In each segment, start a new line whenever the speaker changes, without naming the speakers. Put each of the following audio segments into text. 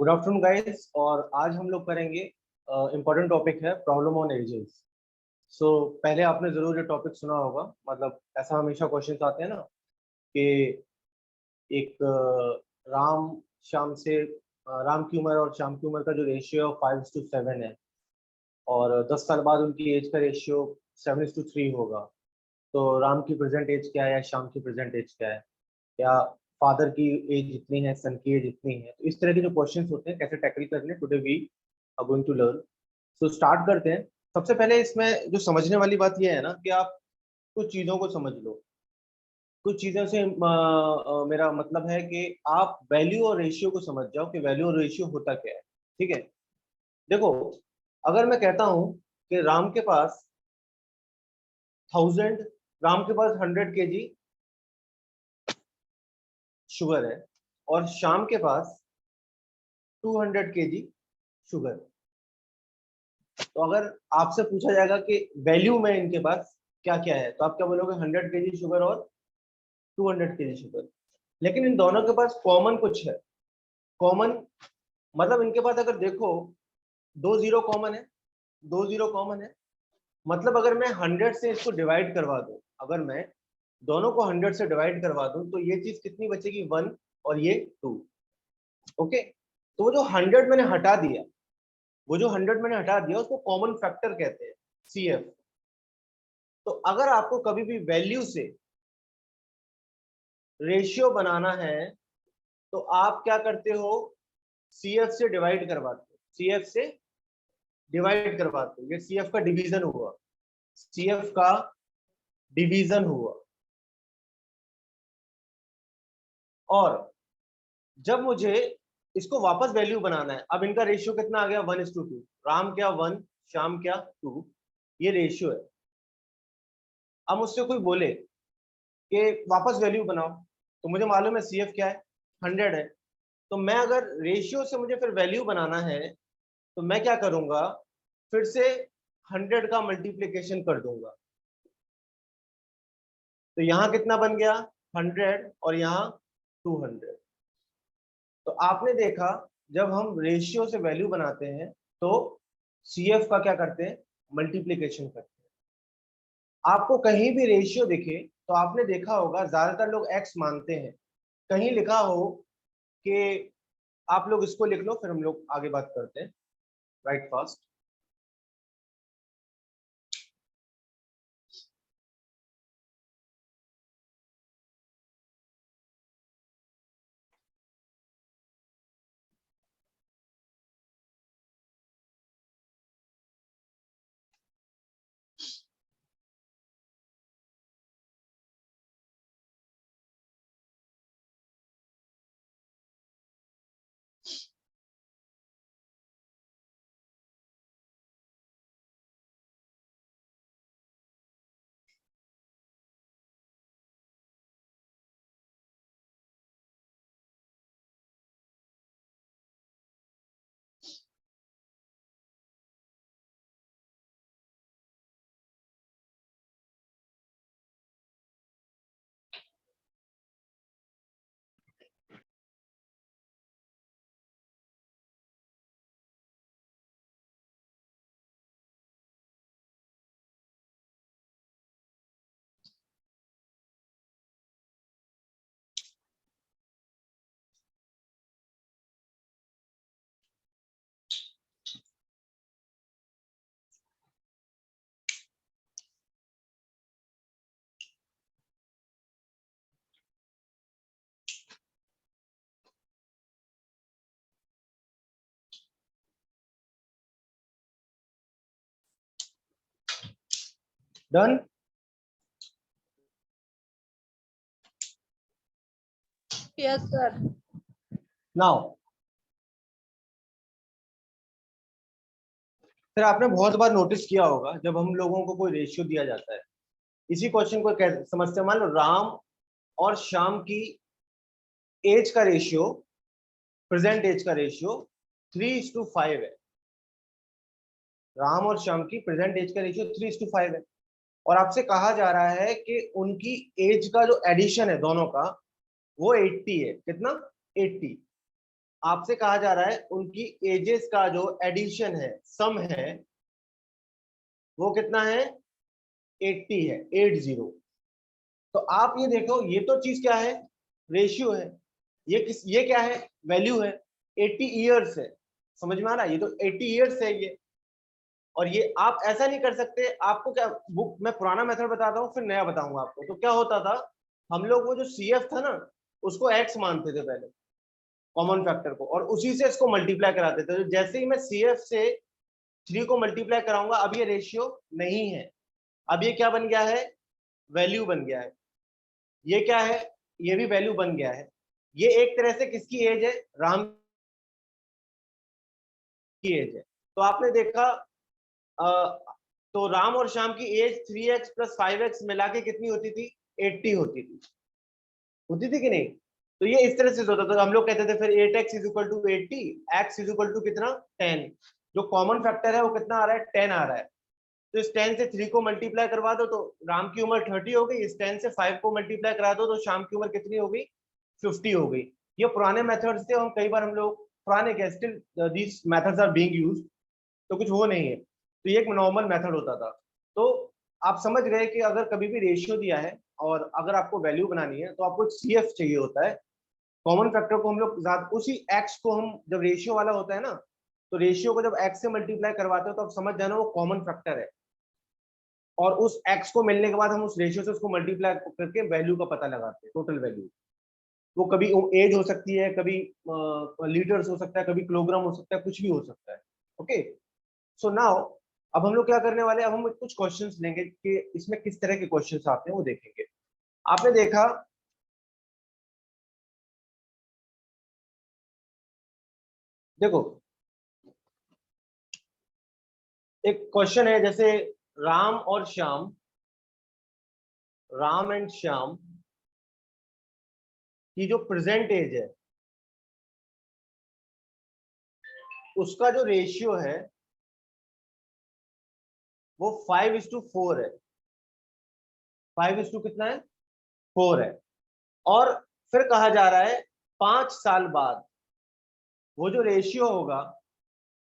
Good afternoon guys. और आज हम लोग करेंगे इम्पोर्टेंट टॉपिक है प्रॉब्लम ऑन एजेस। सो पहले आपने जरूर ये टॉपिक सुना होगा। मतलब ऐसा हमेशा क्वेश्चंस आते हैं ना कि एक राम श्याम से राम की उम्र और श्याम की उम्र का जो रेशियो 5:7 है और 10 साल बाद उनकी एज का रेशियो 7:3 होगा। तो राम की प्रेजेंट एज क्या है या श्याम की प्रेजेंट एज क्या है, या फादर की एज इतनी है, सन की एज इतनी है। तो इस तरह के जो क्वेश्चंस होते हैं कैसे टैकल करने, today we are going to learn. So start करते हैं। सबसे पहले इसमें जो समझने वाली बात यह है ना कि आप कुछ चीजों को समझ लो। कुछ चीजों से मेरा मतलब है कि आप वैल्यू और रेशियो को समझ जाओ कि वैल्यू और रेशियो होता क्या है। ठीक है, देखो, अगर मैं कहता हूं कि राम के पास 1000, राम के पास 100 kg शुगर है और श्याम के पास 200 kg शुगर। तो अगर आपसे पूछा जाएगा कि वैल्यू में इनके पास क्या क्या है, तो आप क्या बोलोगे? 100 kg शुगर और 200 kg शुगर। लेकिन इन दोनों के पास कॉमन कुछ है। कॉमन मतलब इनके पास अगर देखो, दो जीरो कॉमन है। दो जीरो कॉमन है मतलब अगर मैं 100 से इसको डिवाइड करवा दूं, अगर मैं दोनों को 100 से डिवाइड करवा दूं तो ये चीज कितनी बचेगी? 1 और ये 2। ओके, तो वो जो 100 मैंने हटा दिया, वो जो 100 मैंने हटा दिया उसको कॉमन फैक्टर कहते हैं, CF। तो अगर आपको कभी भी वैल्यू से रेशियो बनाना है तो आप क्या करते हो? CF से डिवाइड करवाते हो। CF से डिवाइड करवाते हो, ये CF का डिवीजन हुआ। CF का डिवीजन हुआ। और जब मुझे इसको वापस वैल्यू बनाना है, अब इनका रेशियो कितना आ गया? 1:2। राम क्या 1, श्याम क्या 2, ये रेशियो है। अब मुझसे कोई बोले कि वापस वैल्यू बनाओ, तो मुझे मालूम है CF क्या है? 100 है। तो मैं अगर रेशियो से मुझे फिर वैल्यू बनाना है तो मैं क्या करूंगा? फिर से 100 का मल्टीप्लीकेशन कर दूंगा। तो यहां कितना बन गया? 100 और यहाँ 200। तो आपने देखा, जब हम रेशियो से वैल्यू बनाते हैं तो CF का क्या करते हैं? मल्टीप्लीकेशन करते हैं। आपको कहीं भी रेशियो दिखे तो आपने देखा होगा ज्यादातर लोग x मानते हैं। कहीं लिखा हो कि आप लोग इसको लिख लो, फिर हम लोग आगे बात करते हैं। Right fast. Done.
Yes sir.
Now फिर आपने बहुत बार नोटिस किया होगा जब हम लोगों को कोई रेशियो दिया जाता है, इसी क्वेश्चन को समझते, मान लो राम और श्याम की एज का रेशियो, प्रेजेंट एज का रेशियो 3:5 है। राम और श्याम की प्रेजेंट एज का रेशियो 3:5 है। और आपसे कहा जा रहा है कि उनकी एज का जो एडिशन है दोनों का, वो 80 है। कितना? 80। आपसे कहा जा रहा है उनकी एजेस का जो एडिशन है, सम है, वो कितना है? 80 है, 80। तो आप ये देखो, ये तो चीज क्या है? रेशियो है। ये क्या है? वैल्यू है। 80 ईयर्स है। समझ में आ रहा है? ये तो 80 ईयर्स है ये। और ये आप ऐसा नहीं कर सकते। आपको क्या, बुक मैं पुराना मेथड बताता हूँ फिर नया बताऊंगा आपको। तो क्या होता था, हम लोग वो जो CF था ना, उसको x मानते थे पहले, कॉमन फैक्टर को, और उसी से इसको मल्टीप्लाई कराते थे। तो जैसे ही मैं CF से 3 को मल्टीप्लाई कराऊंगा, अब ये रेशियो नहीं है, अब ये क्या बन गया है? वैल्यू बन गया है। ये क्या है? ये भी वैल्यू बन गया है। ये एक तरह से किसकी एज है? राम की एज है। तो आपने देखा, तो राम और श्याम की एज 3x + 5x मिला के कितनी होती थी? 80 होती थी कि नहीं? तो ये इस तरह से होता था। हम लोग कहते थे फिर 8x = 80, x = कितना? 10। जो कॉमन फैक्टर है वो कितना आ रहा है? 10 आ रहा है। तो इस 10 से 3 को मल्टीप्लाई करवा दो तो राम की उम्र 30 हो गई। इस 10 से 5 को मल्टीप्लाई करा दो तो श्याम की उम्र कितनी हो गई? 50 हो गई। ये पुराने मेथड्स थे, हम कई बार हम लोग पुराने क्या, still these methods are being used. तो कुछ वो नहीं है। तो ये एक नॉर्मल मेथड होता था। तो आप समझ गए कि अगर कभी भी रेशियो दिया है और अगर आपको वैल्यू बनानी है तो आपको एक CF चाहिए होता है। कॉमन फैक्टर को हम लोग उसी एक्स को, हम जब रेशियो वाला होता है ना, तो रेशियो को जब एक्स से मल्टीप्लाई करवाते हो तो आप समझ जाना वो कॉमन फैक्टर है। और उस एक्स को मिलने के बाद हम उस रेशियो से उसको मल्टीप्लाई करके वैल्यू का पता लगाते हैं, टोटल वैल्यू। वो कभी एज हो सकती है, कभी लीटर्स हो सकता है, कभी किलोग्राम हो सकता है, कुछ भी हो सकता है। ओके, सो नाउ अब हम लोग क्या करने वाले हैं, अब हम कुछ क्वेश्चंस लेंगे कि इसमें किस तरह के क्वेश्चंस आते हैं वो देखेंगे। आपने देखा, देखो एक क्वेश्चन है जैसे राम और श्याम, राम एंड श्याम की जो प्रेजेंट एज है उसका जो रेशियो है वो 5:4 है। 5 कितना है? 4 है। और फिर कहा जा रहा है 5 साल बाद वो जो रेशियो होगा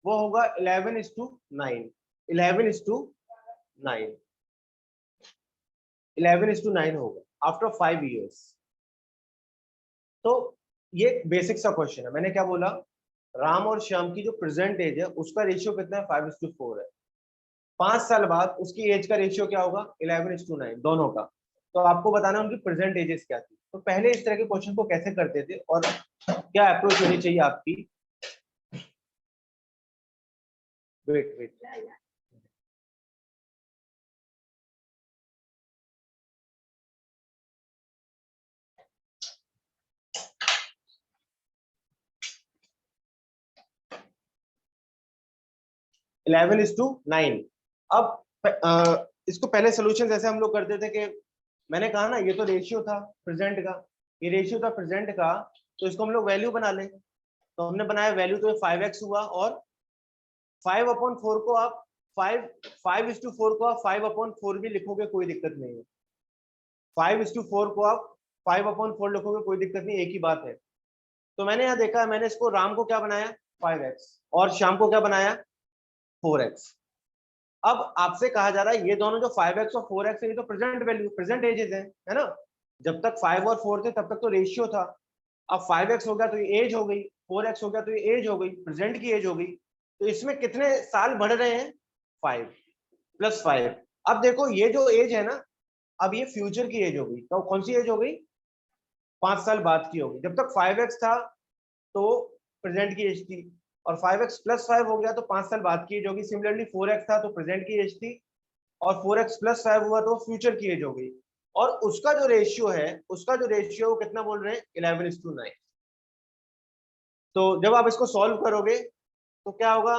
वो होगा 11:9। 11:9, 11:9 होगा आफ्टर 5 years। तो ये बेसिक सा क्वेश्चन है। मैंने क्या बोला? राम और श्याम की जो प्रेजेंट एज है उसका रेशियो कितना है? 5:4 है। 5 साल बाद उसकी एज का रेशियो क्या होगा? 11:9, दोनों का। तो आपको बताना उनकी प्रेजेंट एजेस क्या थी। तो पहले इस तरह के क्वेश्चन को कैसे करते थे और क्या अप्रोच होनी चाहिए आपकी? Wait wait, 11:9। अब इसको पहले सोल्यूशन जैसे हम लोग करते थे कि मैंने कहा ना, ये तो रेशियो था प्रेजेंट का, ये रेशियो था प्रेजेंट का, तो इसको हम लोग वैल्यू बना लें। तो हमने बनाया वैल्यू, तो ये 5x हुआ। और 5/4 को आप 5:4 को आप 5/4 भी लिखोगे, कोई दिक्कत नहीं है। 5:4 को आप 5/4 लिखोगे, कोई दिक्कत नहीं, एक ही बात है। तो मैंने यहाँ देखा, मैंने इसको राम को क्या बनाया? 5x, और श्याम को क्या बनाया? 4x। अब आपसे कहा जा रहा है ये दोनों जो 5x और 4x है, ये तो प्रेजेंट वैल्यू, प्रेजेंट एजेस है ना? जब तक 5 और 4 थे तब तक तो रेशियो था। अब 5x हो गया तो ये एज हो गई, 4x हो गया तो ये एज हो गई, प्रेजेंट की एज हो गई। तो इसमें कितने साल बढ़ रहे हैं? 5 + 5। अब देखो ये जो एज है ना, अब ये फ्यूचर की एज हो गई। तो कौन सी एज हो गई? 5 साल बाद की होगी। जब तक 5x था तो प्रेजेंट की एज थी, और 5x + 5 हो गया तो 5 साल बाद की एज होगी। सिमिलरली 4x था तो प्रेजेंट की एज थी, और 4x + 5 हुआ तो फ्यूचर की एज हो गई। और उसका जो रेशियो है, उसका जो रेशियो वो कितना बोल रहे हैं? 11:9। तो जब आप इसको सॉल्व करोगे तो क्या होगा?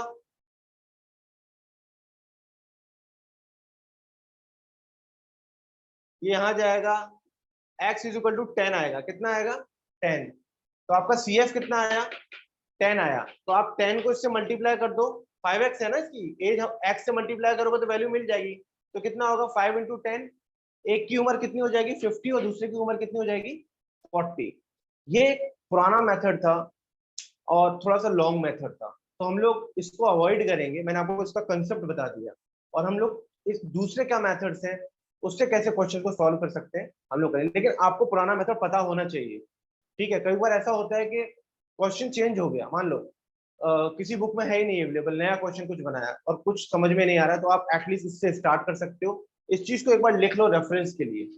ये यहां जाएगा, x = 10 आएगा। कितना आएगा? 10। तो आपका CF कितना आया? 10 आया। तो आप 10 को इससे मल्टीप्लाई कर दो, 5x है ना इसकी एज, x से मल्टीप्लाई करोगे तो वैल्यू मिल जाएगी। तो कितना होगा? 5 × 10। एक की उम्र कितनी हो जाएगी? 50, और दूसरे की उम्र कितनी हो जाएगी? 40। ये एक पुराना मेथड था और थोड़ा सा लॉन्ग मेथड था, तो हम लोग इसको अवॉइड करेंगे। मैंने आपको इसका कंसेप्ट बता दिया, और हम लोग इस दूसरे क्या मेथड्स हैं उससे कैसे क्वेश्चन को सॉल्व कर सकते हैं हम लोग करेंगे। लेकिन आपको पुराना मेथड पता होना चाहिए, ठीक है। कई बार ऐसा होता है कि क्वेश्चन चेंज हो गया, मान लो किसी बुक में है ही नहीं अवेलेबल, नया क्वेश्चन कुछ बनाया और कुछ समझ में नहीं आ रहा है, तो आप एटलीस्ट इससे स्टार्ट कर सकते हो। इस चीज को एक बार लिख लो रेफरेंस के लिए।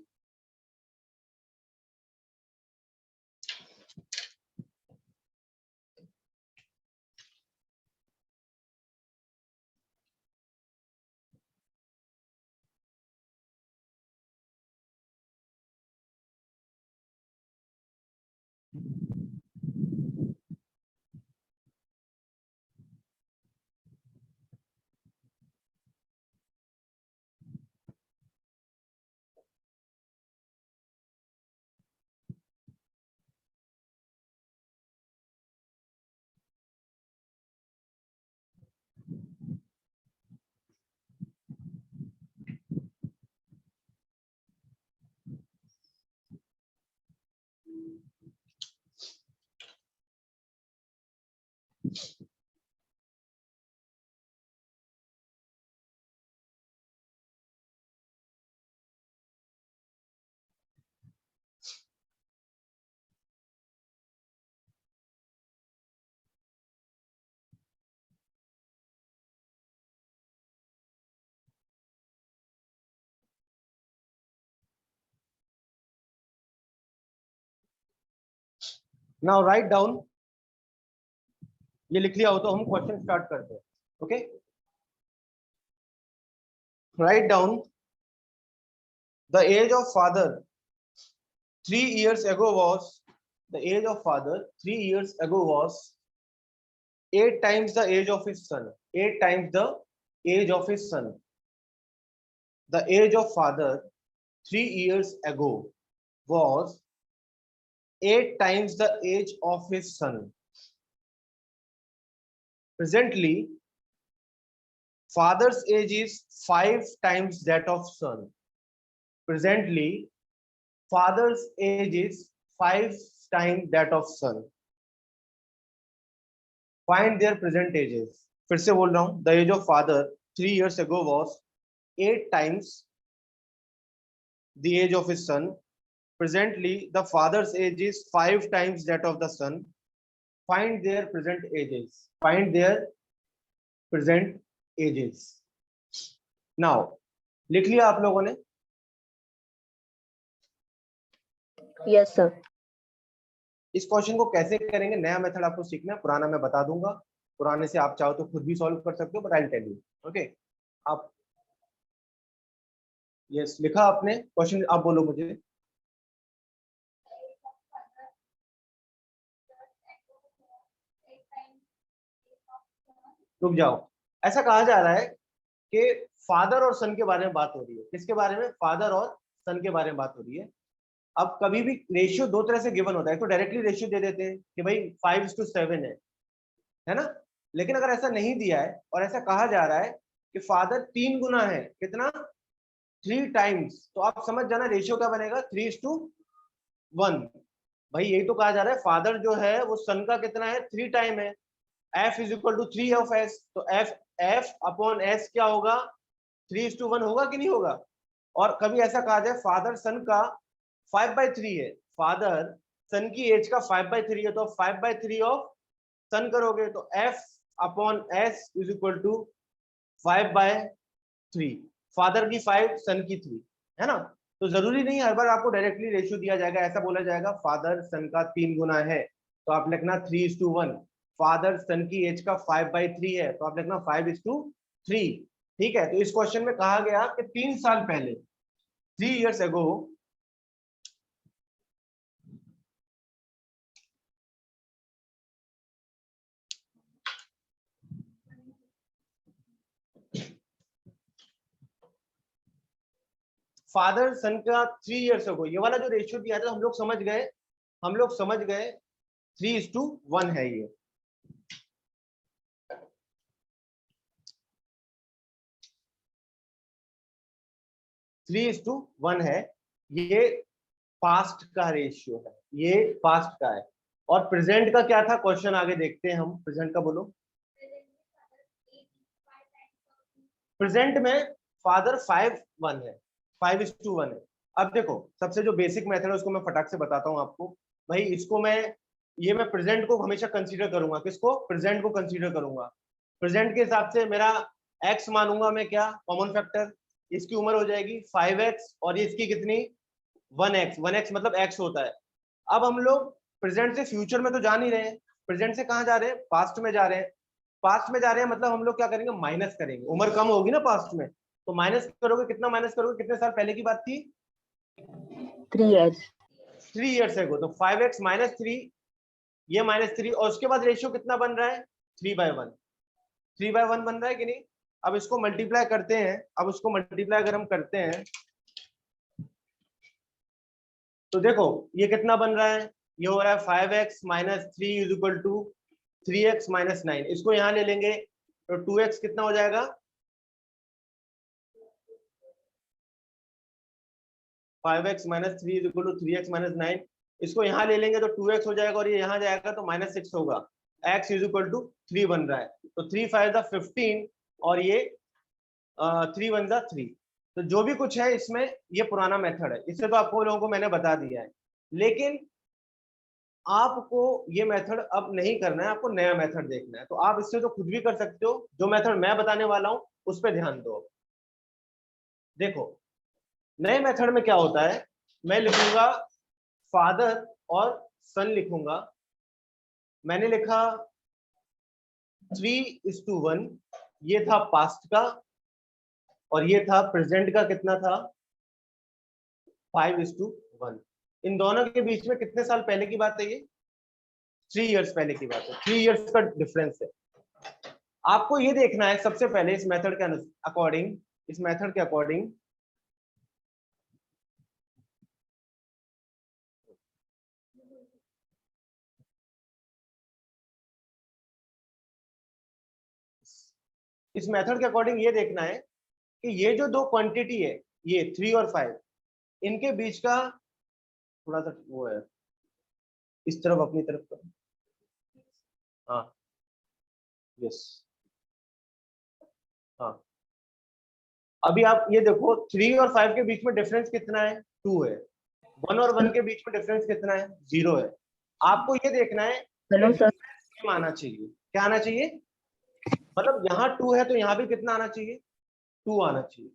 नाउ राइट डाउन, ये लिख लिया हो तो हम क्वेश्चन स्टार्ट करते हैं। Okay, write down the age of father 3 years ago was, the age of father 3 years ago was 8 times the age of his son. 8 times the age of his son. The age of father 3 years ago was 8 times the age of his son. Presently, father's age is 5 times that of son. Presently, father's age is 5 times that of son. Find their present ages. फिर से बोल रहा हूं, the age of father 3 years ago was 8 times the age of his son. Presently, the father's age is 5 times that of the son. Find their present ages. Find their present ages. Now, लिख लिया आप लोगों ने?
Yes, sir.
इस question को कैसे करेंगे, नया मेथड आपको सीखना है, पुराना मैं बता दूंगा। पुराने से आप चाहो तो खुद भी सॉल्व कर सकते हो, but I will tell you. Okay, आप यस लिखा आपने क्वेश्चन, आप बोलो मुझे। रुक जाओ, ऐसा कहा जा रहा है कि फादर और सन के बारे में बात हो रही है। किसके बारे में? फादर और सन के बारे में बात हो रही है। अब कभी भी रेशियो दो तरह से गिवन होता है, तो डायरेक्टली रेशियो दे देते हैं कि भाई 5:7 है ना। लेकिन अगर ऐसा नहीं दिया है और ऐसा कहा जा रहा है कि फादर 3 गुना है, कितना? 3 टाइम्स, तो आप समझ जाना रेशियो क्या बनेगा, 3:1। भाई यही तो कहा जा रहा है, फादर जो है वो सन का कितना है, 3 टाइम है। F is equal to 3 of S, तो F अपॉन S क्या होगा, 3:1 होगा कि नहीं होगा। और कभी ऐसा कहा जाए फादर सन का 5/3 है, फादर सन की एज का 5/3 है, तो 5/3 ऑफ सन करोगे तो F upon S is equal to 5/3। Father की 5, सन की 3, है ना। तो जरूरी नहीं हर बार आपको डायरेक्टली रेशियो दिया जाएगा, ऐसा बोला जाएगा फादर सन का 3 गुना है, तो आप लिखना 3:1। फादर सन की एज का 5/3 है, तो आप लिखना 5:3। ठीक है, तो इस क्वेश्चन में कहा गया कि 3 साल पहले, 3 years ago, फादर सन का 3 years ago, ये वाला जो रेशियो दिया था हम लोग समझ गए, 3:1 है ये। 3:1 है ये, पास्ट का रेशियो है, ये पास्ट का है। और प्रेजेंट का क्या था क्वेश्चन, आगे देखते हैं हम। प्रेजेंट का बोलो। प्रेजेंट में फादर 5:1 है, 5:1 है। अब देखो, सबसे जो बेसिक मेथड है उसको मैं फटाक से बताता हूँ आपको। भाई इसको मैं प्रेजेंट को हमेशा कंसीडर करूंगा। किसको? प्रेजेंट को कंसीडर करूंगा। प्रेजेंट के हिसाब से मेरा एक्स मानूंगा मैं, क्या कॉमन फैक्टर, इसकी उम्र हो जाएगी 5x और ये इसकी कितनी 1x। 1x मतलब x होता है। अब हम लोग प्रेजेंट से फ्यूचर में तो जा नहीं रहे हैं, प्रेजेंट से कहाँ जा रहे हैं? पास्ट में जा रहे हैं। पास्ट में जा रहे हैं मतलब हम लोग क्या करेंगे? माइनस करेंगे। उम्र कम होगी ना पास्ट में, तो माइनस करोगे। कितना माइनस करोगे? कितने साल पहले की बात थी?
3 years.
3 years ago। तो 5x माइनस 3, ये -3, और उसके बाद रेशियो कितना बन रहा है? 3/1। 3/1 बन रहा है कि नहीं? अब इसको मल्टीप्लाई करते हैं। अब उसको मल्टीप्लाई अगर हम करते हैं तो देखो ये कितना बन रहा है? ये हो रहा है 5x minus 3 is equal to 3x minus 9। इसको यहां ले लेंगे तो 2x कितना हो जाएगा? 5x minus 3 is equal to 3x minus 9। इसको यहां ले लेंगे तो 2x हो जाएगा और ये यहां जाएगा तो -6 होगा। x इज इक्वल टू 3 बन रहा है। तो 3 5 15 और ये 3 1 3। तो जो भी कुछ है इसमें ये पुराना मेथड है, इससे तो आपको लोगों को मैंने बता दिया है। लेकिन आपको ये मेथड अब नहीं करना है, आपको नया मेथड देखना है। तो आप इससे तो खुद भी कर सकते हो। जो मेथड मैं बताने वाला हूं उस पर ध्यान दो। देखो नए मेथड में क्या होता है, मैं लिखूंगा फादर और सन लिखूंगा। मैंने लिखा 3:1, ये था पास्ट का, और ये था प्रेजेंट का। कितना था? 5:1। इन दोनों के बीच में कितने साल पहले की बात है? ये 3 इयर्स पहले की बात है। 3 इयर्स का डिफरेंस है। आपको ये देखना है सबसे पहले इस मेथड के अकॉर्डिंग, इस मेथड के अकॉर्डिंग इस मेथड के अकॉर्डिंग ये देखना है कि ये जो दो क्वांटिटी है, ये 3 और 5, इनके बीच का थोड़ा सा वो है, इस तरफ अपनी तरफ का। हाँ, यस, हाँ। अभी आप ये देखो 3 और 5 के बीच में डिफरेंस कितना है? 2 है। 1 और 1 के बीच में डिफरेंस कितना है? 0 है। आपको ये देखना है कि
Hello, sir.
सेम आना चाहिए। क्या आना चाहिए? मतलब यहाँ 2 है तो यहाँ भी कितना आना चाहिए? 2 आना चाहिए।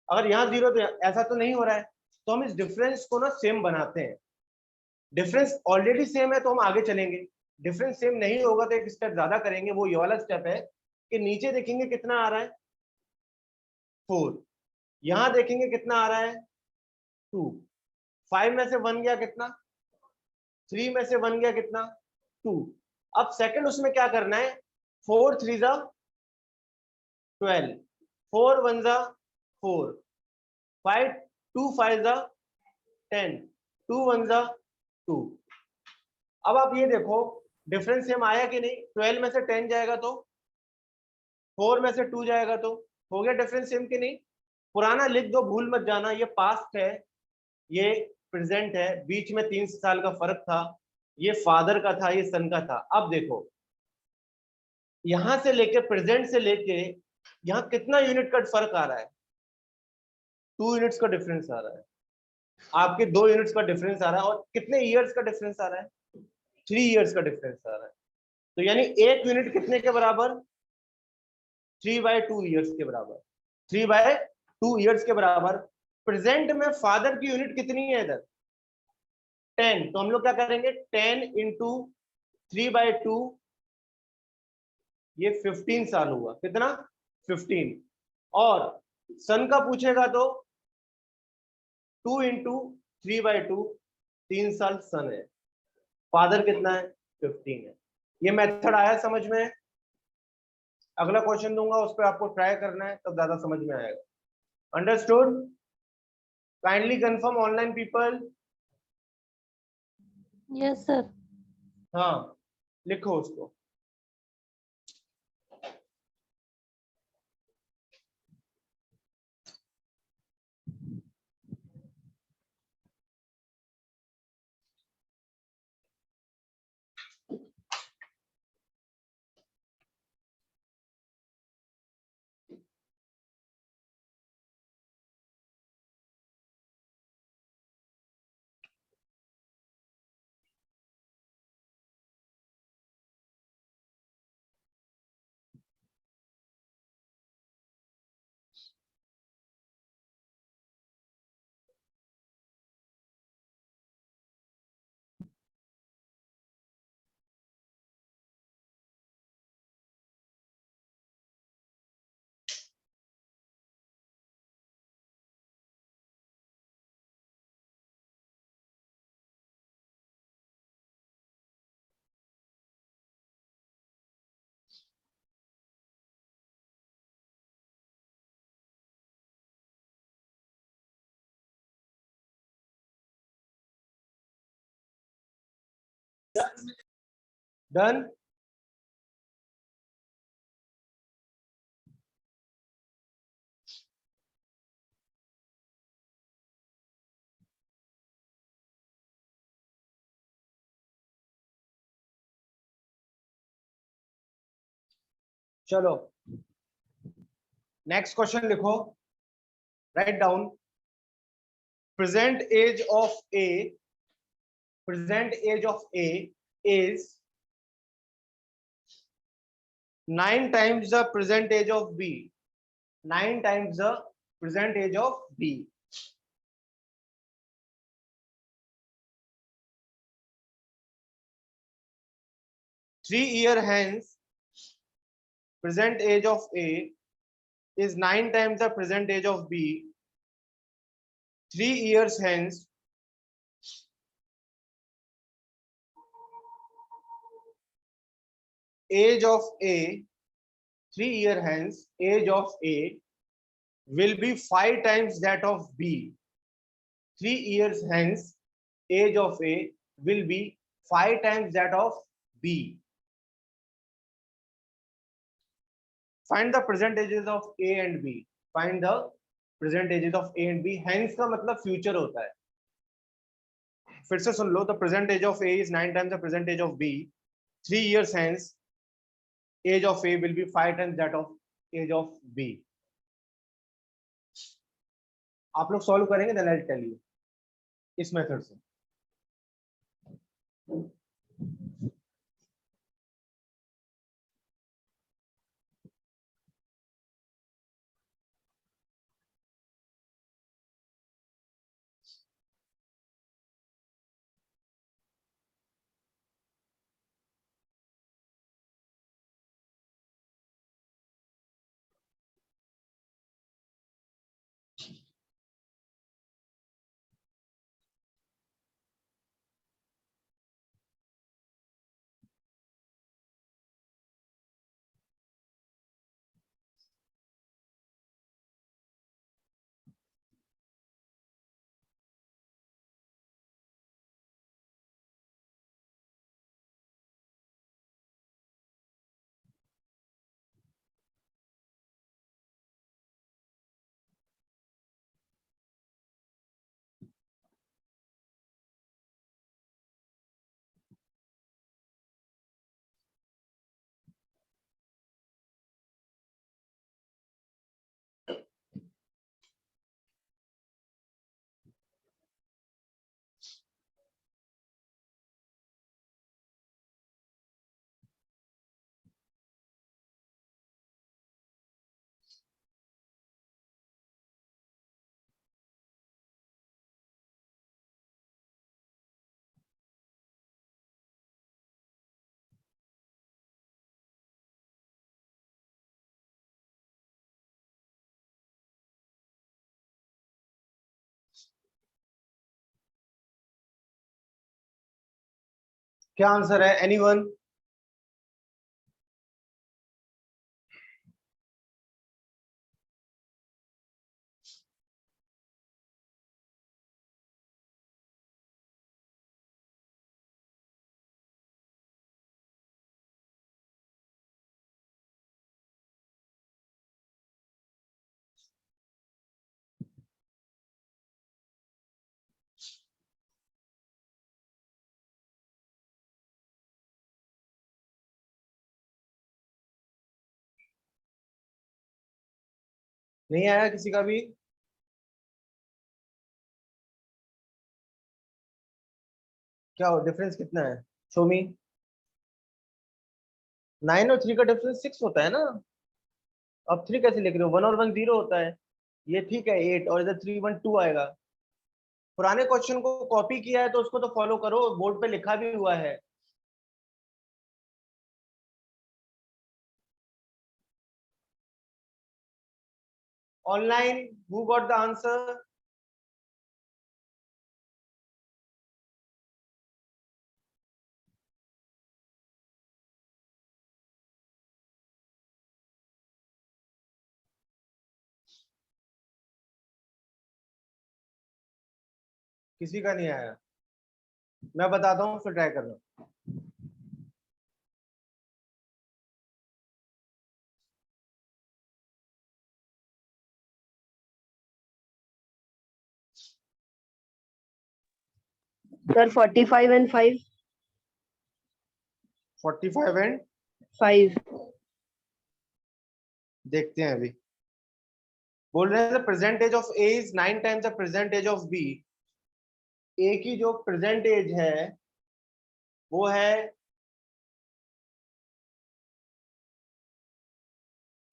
अगर यहाँ 0 तो ऐसा तो नहीं हो रहा है, तो हम इस डिफरेंस को ना सेम बनाते हैं। डिफरेंस ऑलरेडी सेम है तो हम आगे चलेंगे। डिफरेंस सेम नहीं होगा तो एक स्टेप ज्यादा करेंगे। वो ये वाला स्टेप है कि नीचे देखेंगे कितना आ रहा है? 4। यहां देखेंगे कितना आ रहा है? 2। 5 में से 1 गया कितना? 3 में से 1 गया कितना? 2। अब सेकंड उसमें क्या करना है? 4 3 जा 12, 4 1 जा 4, 5 2 5 जा 10, 2 1 जा 2। अब आप ये देखो डिफरेंस सेम आया कि नहीं? 12 में से 10 जाएगा तो 4 में से 2 जाएगा तो हो गया डिफरेंस सेम कि नहीं? पुराना लिख दो, भूल मत जाना। ये पास्ट है, ये प्रेजेंट है, बीच में 3 साल का फर्क था। ये फादर का था, ये सन का था। अब देखो यहां से लेके प्रेजेंट से लेके यहाँ कितना यूनिट का फर्क आ रहा है? 2 यूनिट्स का डिफरेंस आ रहा है। आपके 2 यूनिट्स का डिफरेंस आ रहा है। और कितने ईयर्स का डिफरेंस आ रहा है? 3 ईयर्स का डिफरेंस आ रहा है। तो यानी एक यूनिट कितने के बराबर? 3/2 ईयर्स के बराबर। 3/2 ईयर्स के बराबर। प्रेजेंट में फादर की यूनिट कितनी है इधर? 10। तो हम लोग क्या करेंगे? 10 इंटू 3/2, ये 15 साल हुआ। कितना? 15। और सन का पूछेगा तो 2 इंटू 3/2, 3 साल सन है। फादर कितना है? 15 है। ये मेथड आया समझ में? अगला क्वेश्चन दूंगा उस पर आपको ट्राई करना है, तब ज्यादा समझ में आएगा। Understood? Kindly confirm online people.
Yes, sir.
हाँ, लिखो उसको। डन। चलो नेक्स्ट क्वेश्चन लिखो, write down. Present age of A, present age of A is 9 times the present age of b, 9 times the present age of b. Three-year hence, present age of a is 9 times the present age of b. 3 years hence, age of a, 3 year hence, age of a will be 5 times that of b. 3 years hence, age of a will be 5 times that of b. Find the present ages of a and b. Find the present ages of a and b. Hence का मतलब future होता है। फिर से सुन लो, the present age of a is 9 times the present age of b. 3 years hence, age of a will be 5 times that of age of b. आप लोग solve करेंगे, then I'll tell you इस method से। क्या answer है? Anyone? नहीं आया किसी का भी? क्या हो, डिफरेंस कितना है? शो मी। 9 और 3 का डिफरेंस 6 होता है ना। अब 3 कैसे लिख रहे हो? 1 और 1 0 होता है। ये ठीक है 8, और इधर 3 1 2 आएगा। पुराने क्वेश्चन को कॉपी किया है तो उसको तो फॉलो करो, बोर्ड पे लिखा भी हुआ है। Online who got the answer? किसी का नहीं आया? मैं बताता हूँ, फिर ट्राई करना।
Sir, 45 and 5.
45 एंड
5.
देखते हैं अभी। बोल रहे हैं present age of A is 9 times the present age of B. A की जो प्रेजेंट एज है वो है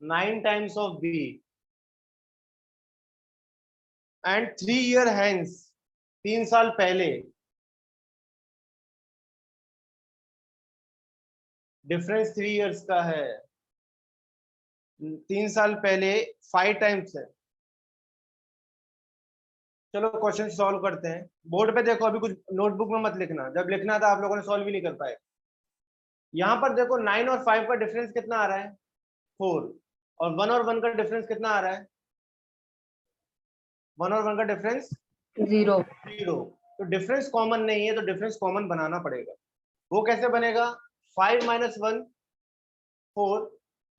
9 times of B and 3 year hence, 3 साल पहले डिफरेंस 3 इयर्स का है। 3 साल पहले 5 टाइम्स है। चलो क्वेश्चन सॉल्व करते हैं। बोर्ड पे देखो, अभी कुछ नोटबुक में मत लिखना, जब लिखना था आप लोगों ने सॉल्व भी नहीं कर पाए। यहाँ पर देखो 9 और 5 का डिफरेंस कितना आ रहा है, 4, और 1 और 1 का डिफरेंस कितना आ रहा है, 1 और 1 का डिफरेंस
0.
0। तो डिफरेंस कॉमन नहीं है, तो डिफरेंस कॉमन बनाना पड़ेगा। वो कैसे बनेगा, 5 माइनस 1 4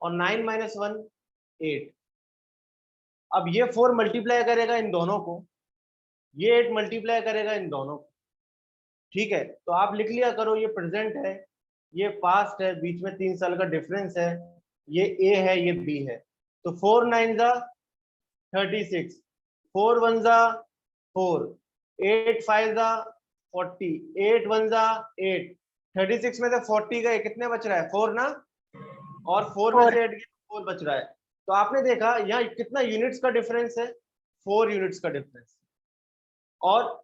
और 9 माइनस 1 8। अब ये 4 मल्टीप्लाई करेगा इन दोनों को, ये 8 मल्टीप्लाई करेगा इन दोनों को। ठीक है, तो आप लिख लिया करो, ये प्रेजेंट है, ये पास्ट है, बीच में 3 साल का डिफरेंस है, ये ए है, ये बी है। तो 4 9 जा 36, 4 1 जा 4, 8 5 जा 40, 8 1 जा 8। 36 में से 40 गए, कितने बच रहा है, 4 ना, और 4 में
4.
से 8 गए, 4 बच रहा है। तो आपने देखा यहाँ कितना यूनिट्स का डिफरेंस है, 4 यूनिट्स का डिफरेंस। और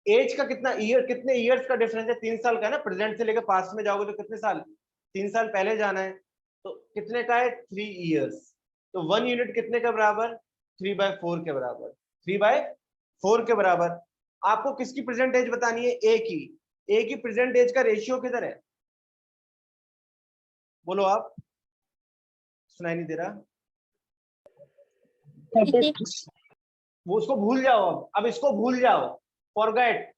एज का कितना ईयर, कितने ईयर्स का डिफरेंस है, 3 साल का है ना। प्रेजेंट से लेकर पास्ट में जाओगे तो कितने साल, 3 साल पहले जाना है, तो कितने का है, 3 इयर्स। तो 1 यूनिट कितने के बराबर, 3/4 के बराबर, 3/4 के बराबर। आपको किसकी प्रेजेंट एज बतानी है, ए की। ए की प्रेजेंट एज का रेशियो किधर है, बोलो आप, सुनाई नहीं दे रहा।
36.
वो उसको भूल जाओ, अब इसको भूल जाओ, फॉरगेट।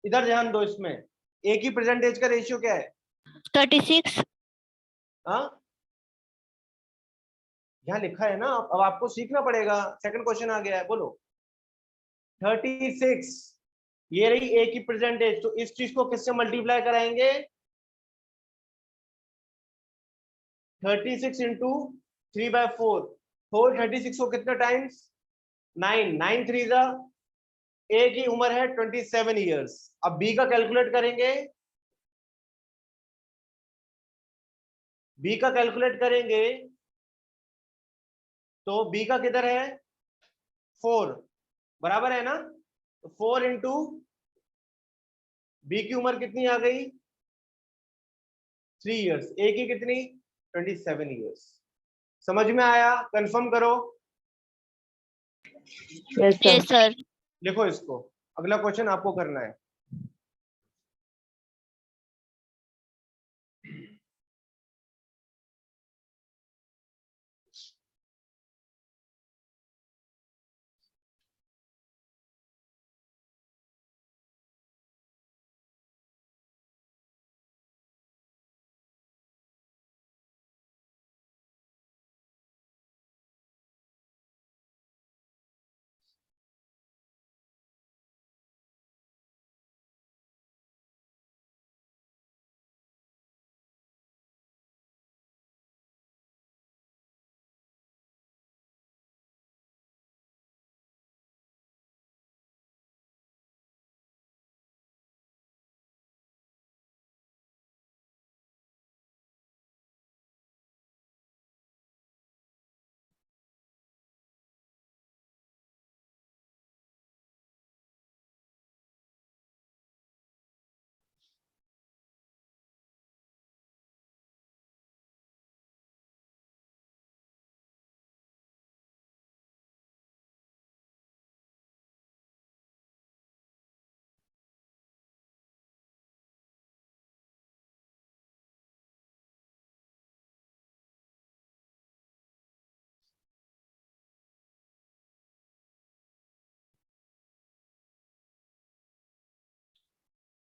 इधर ध्यान दो, इसमें ए की प्रेजेंट एज का रेशियो क्या है,
36.
हाँ यहाँ लिखा है ना। अब आपको सीखना पड़ेगा। सेकंड क्वेश्चन आ गया है, बोलो। 36, ये रही ए की प्रेजेंट एज, तो इस चीज को किससे मल्टीप्लाई कराएंगे, 36 इंटू 3/4। 36 को कितने टाइम्स, 9, 9 3 जा, ए की उम्र है 27 ईयर्स। अब बी का कैलकुलेट करेंगे, बी का कैलकुलेट करेंगे तो बी का किधर है, 4, बराबर है ना। तो 4 इंटू बी की उम्र कितनी आ गई, 3 इयर्स, ए की कितनी, 27 इयर्स। समझ में आया, कंफर्म करो।
Yes, sir.
Yes, sir.
लिखो इसको, अगला क्वेश्चन आपको करना है।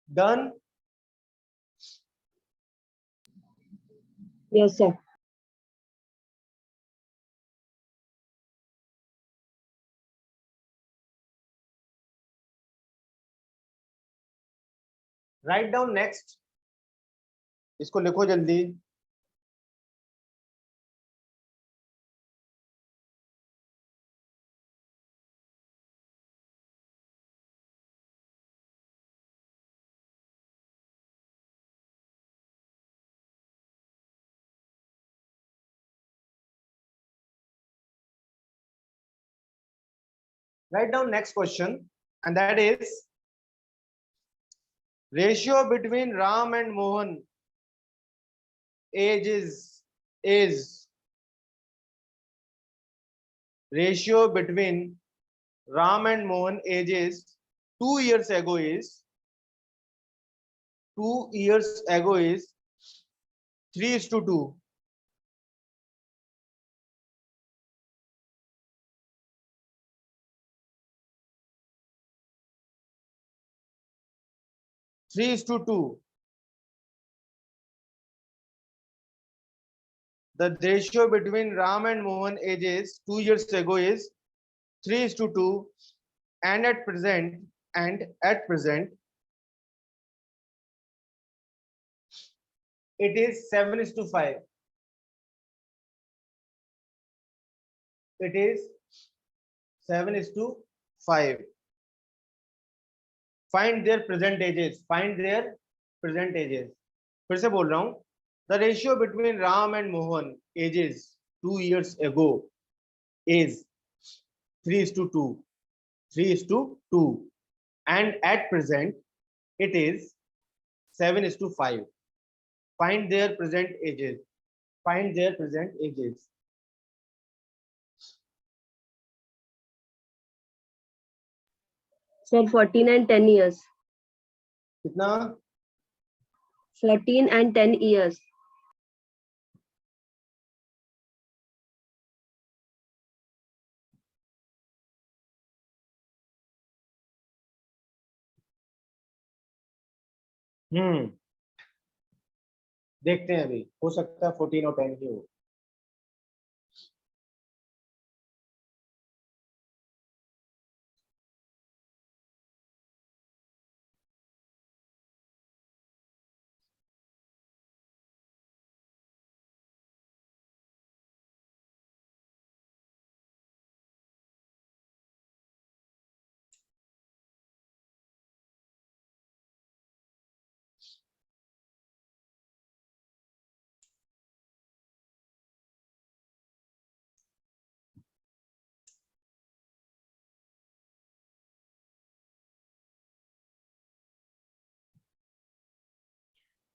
Done.
Yes, sir.
Write down next, इसको लिखो जल्दी। Write down next question, and that is ratio between Ram and Mohan ages is ratio between Ram and Mohan ages 2 years ago is 3:2. 3:2. The ratio between Ram and Mohan ages 2 years ago is 3:2, and at present it is 7:5. It is 7:5. Find their present ages. Find their present ages. फिर से बोल रहा हूं, the ratio between Ram and Mohan ages 2 years ago is 3:2. 3:2, and at present it is 7:5. Find their present ages. Find their present ages.
Sir, 14 and 10 years.
कितना?
14 and 10 years.
देखते हैं, अभी हो सकता है 14 और 10 की हो।
Hmm.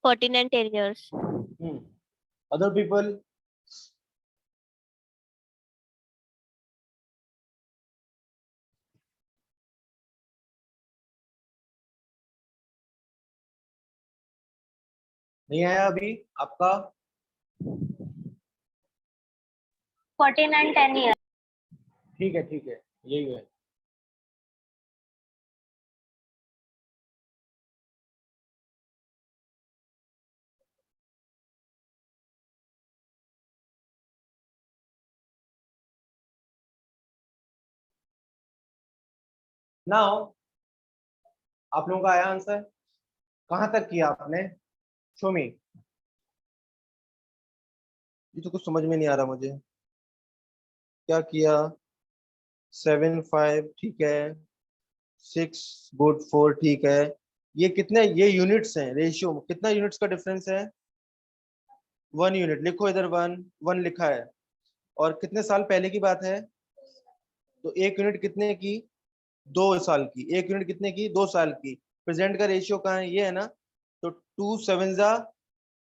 14 and 10 years.
Other people? नहीं आया अभी आपका?
14 and 10 years.
ठीक है, यही है। नाउ आप लोगों का आया आंसर? कहां तक किया आपने? शो मी। ये तो कुछ समझ में नहीं आ रहा मुझे। क्या किया? 7 5 ठीक है, 6 गुड 4 ठीक है। ये कितने, ये यूनिट्स हैं, रेशियो कितना यूनिट्स का डिफरेंस है? 1 यूनिट। लिखो इधर 1 लिखा है। और कितने साल पहले की बात है? तो 1 यूनिट कितने की? 2 साल की। 1 यूनिट कितने की? 2 साल की। प्रेजेंट का रेशियो कहाँ है? ये है ना। तो 2 7 जा,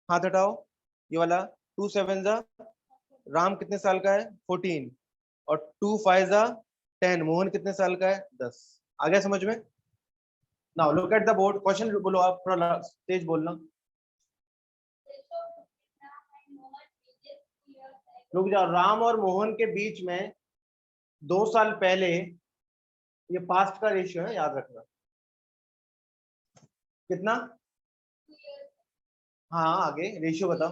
हाथ हटाओ, ये वाला 2 7 जा, राम कितने साल का है? 14। और 2 5 जा 10, मोहन कितने साल का है? 10। आ गया समझ में? Now look at the board. Question बोलो आप, थोड़ा तेज बोलना। रुक जाओ, राम और मोहन के बीच में 2 साल पहले, ये पास्ट का रेशियो है, याद रखना। कितना? हाँ आगे रेशियो बताओ।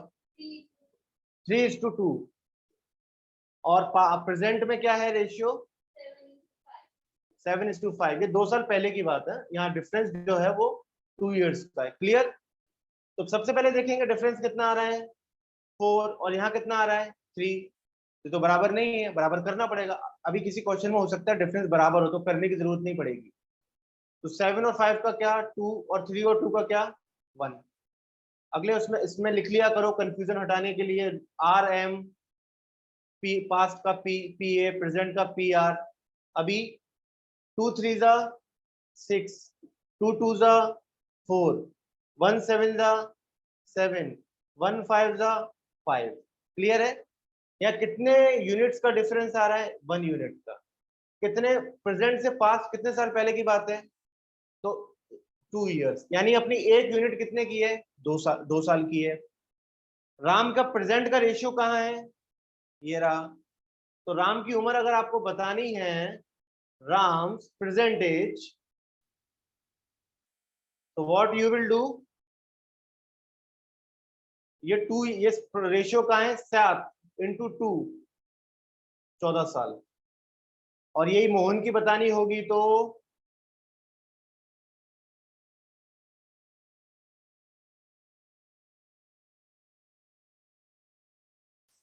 3:2। और प्रेजेंट में क्या है रेशियो? 7:5। ये 2 साल पहले की बात है। यहाँ डिफरेंस जो है वो 2 years का है। क्लियर? तो सबसे पहले देखेंगे डिफरेंस कितना आ रहा है 4 और यहाँ कितना आ रहा है 3। तो बराबर नहीं है, बराबर करना पड़ेगा। अभी किसी क्वेश्चन में हो सकता है डिफरेंस बराबर हो तो करने की जरूरत नहीं पड़ेगी। तो 7 और 5 का क्या 2 और 3 और 2 का क्या 1। अगले उसमें इसमें लिख लिया करो कंफ्यूजन हटाने के लिए आर एम, पी पास्ट का पी पी ए, प्रेजेंट का पी आर। अभी 2 3 जा 6, 2 2 जा 4, 1 7 जा 7, 1 5 जा 5। क्लियर है? या कितने यूनिट्स का डिफरेंस आ रहा है 1 यूनिट का। कितने प्रेजेंट से पास्ट कितने साल पहले की बात है तो 2 इयर्स, यानी अपनी एक यूनिट कितने की है 2 साल की है। राम का प्रेजेंट का रेशियो कहाँ है ये रहा। तो राम की उम्र अगर आपको बतानी है राम प्रेजेंट एज, तो व्हाट यू विल डू, ये 2 ये रेशियो का है 7 इंटू 2 14 साल। और यही मोहन की बतानी होगी तो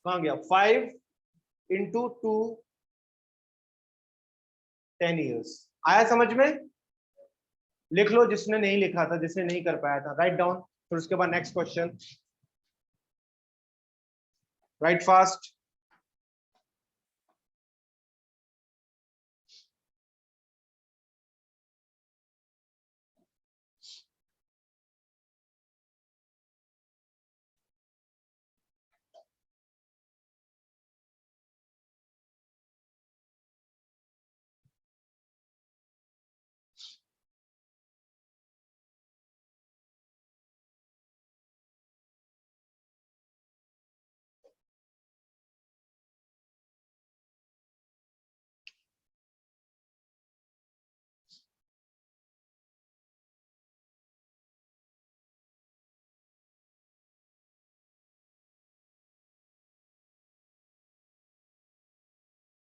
कहां गया 5 इंटू 2 10 ईयर्स। आया समझ में? लिख लो जिसने नहीं लिखा था, जिसने नहीं कर पाया था, राइट डाउन। फिर उसके बाद next question, right fast.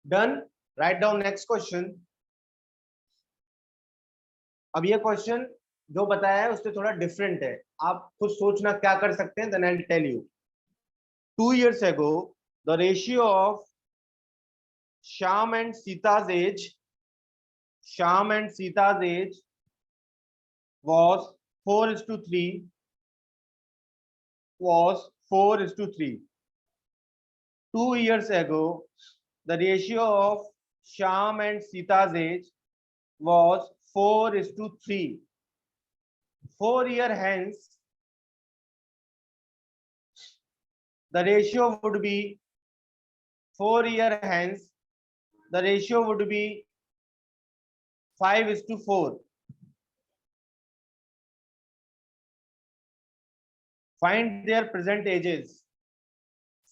Done, write down next question. अब ये क्वेश्चन जो बताया है उससे थोड़ा डिफरेंट है, आप खुद सोचना क्या कर सकते हैं, then I will tell you. 2 years ago the ratio of Shyam and Sita's age, Shyam and Sita's age was 4:3, was 4:3. 2 years ago the ratio of Shyam and Sita's age was 4:3. 4 years hence the ratio would be 4 years hence the ratio would be 5:4. Find their present ages.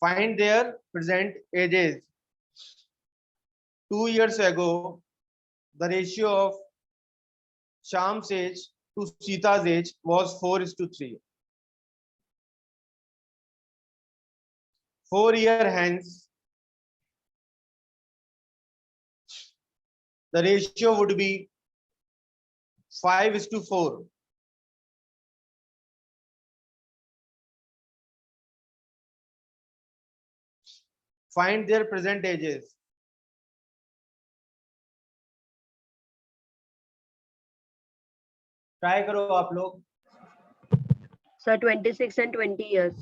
Find their present ages. 2 years ago, the ratio of Shyam's age to Sita's age was 4:3. 4 years hence, the ratio would be 5:4. Find their present ages. Try करो आप लोग।
Sir, 26 and 20 years.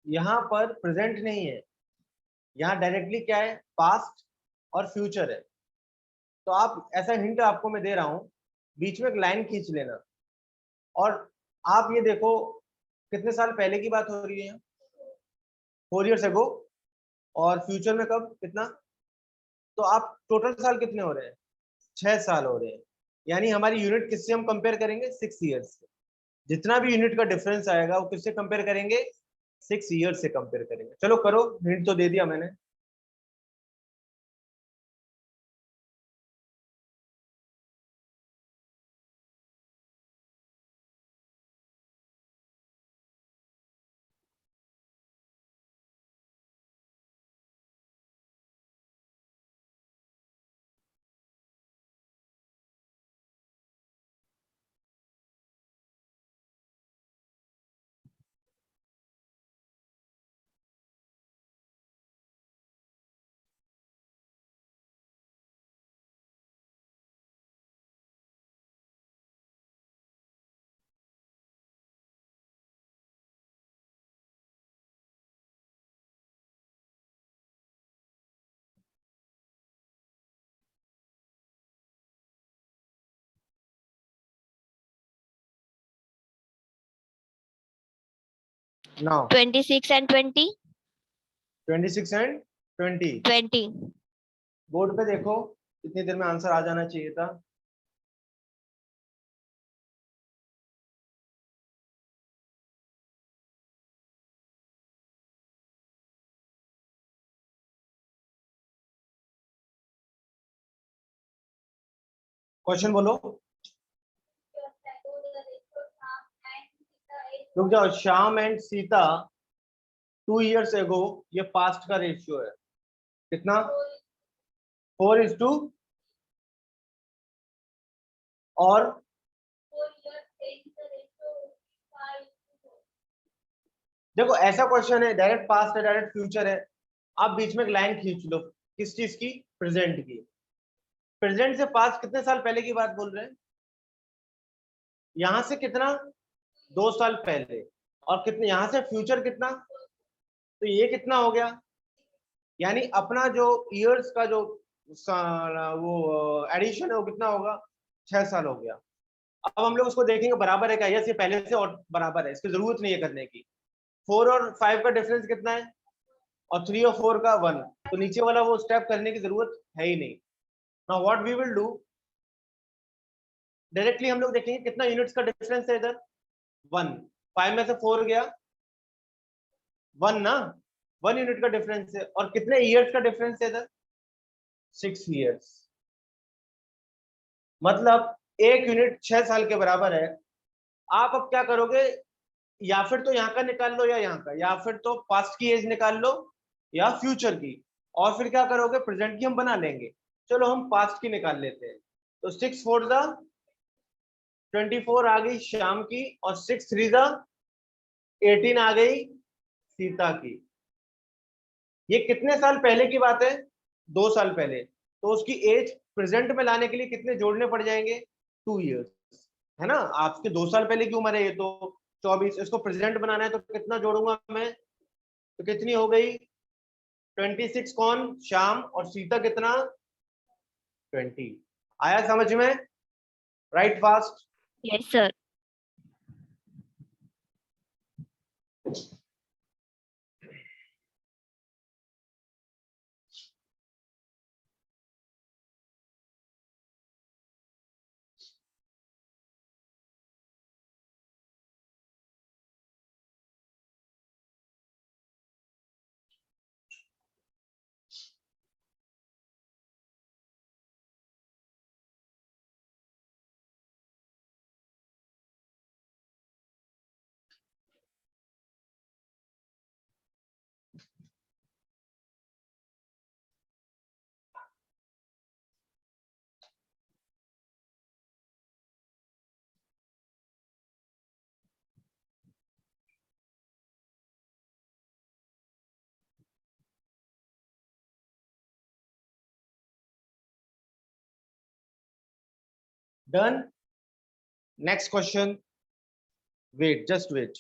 यहाँ पर present नहीं है, यहाँ directly क्या है पास्ट और फ्यूचर है। तो आप ऐसा हिंट आपको मैं दे रहा हूं, बीच में एक लाइन खींच लेना और आप ये देखो कितने साल पहले की बात हो रही है 4 years ago, और फ्यूचर में कब कितना, तो आप टोटल साल कितने हो रहे हैं 6 साल हो रहे हैं, यानी हमारी यूनिट किससे हम कंपेयर करेंगे? 6 ईयर्स से। जितना भी यूनिट का डिफरेंस आएगा वो किससे कंपेयर करेंगे? 6 ईयर्स से कंपेयर करेंगे। चलो करो, हिंट तो दे दिया मैंने। Now
26 and 20.
26 एंड 20।
20.
बोर्ड पे देखो, कितनी देर में आंसर आ जाना चाहिए था। क्वेश्चन बोलो। रुक जाओ, Shyam and Sita 2 years ago, ये पास्ट का रेशियो है। कितना? 4:, और देखो ऐसा क्वेश्चन है, डायरेक्ट पास्ट है डायरेक्ट फ्यूचर है, आप बीच में एक लाइन खींच लो। किस चीज की? प्रेजेंट की। प्रेजेंट से पास्ट कितने साल पहले की बात बोल रहे हैं? यहां से कितना? 2 साल पहले। और कितने यहां से फ्यूचर कितना? तो ये कितना हो गया? यानी अपना जो ईयर्स का जो वो एडिशन है वो कितना होगा? 6 साल हो गया। अब हम लोग उसको देखेंगे बराबर है क्या? यस, ये पहले से और बराबर है, इसकी जरूरत नहीं है करने की। 4 और 5 का डिफरेंस कितना है? और 3 और 4 का 1। तो नीचे वाला वो स्टेप करने की जरूरत है ही नहीं। Now what we will do, directly हम लोग देखेंगे कितना यूनिट्स का डिफरेंस है इधर। 1। 5 में से 4 गया 1 ना, 1 यूनिट का डिफरेंस है। और कितने ईयर्स का डिफरेंस है इधर? 6 ईयर्स। मतलब 1 यूनिट 6 साल के बराबर है। आप अब क्या करोगे? या फिर तो यहाँ का निकाल लो या यहाँ का, या फिर तो पास्ट की एज निकाल लो या फ्यूचर की, और फिर क्या करोगे? प्रेजेंट की हम बना लेंगे। चलो हम पास्ट की निकाल लेते हैं। तो 6 4 24 आ गई श्याम की, और 6 3 18 आ गई सीता की। ये कितने साल पहले की बात है? 2 साल पहले। तो उसकी एज प्रेजेंट में लाने के लिए कितने जोड़ने पड़ जाएंगे? 2 ईयर्स, है ना। आपके 2 साल पहले की उम्र है ये तो 24, इसको प्रेजेंट बनाना है तो कितना जोड़ूंगा मैं? तो कितनी हो गई? 26। कौन? श्याम। और सीता कितना? 20। आया समझ में? Right fast.
Yes, sir.
Done. Next question. Wait, just wait.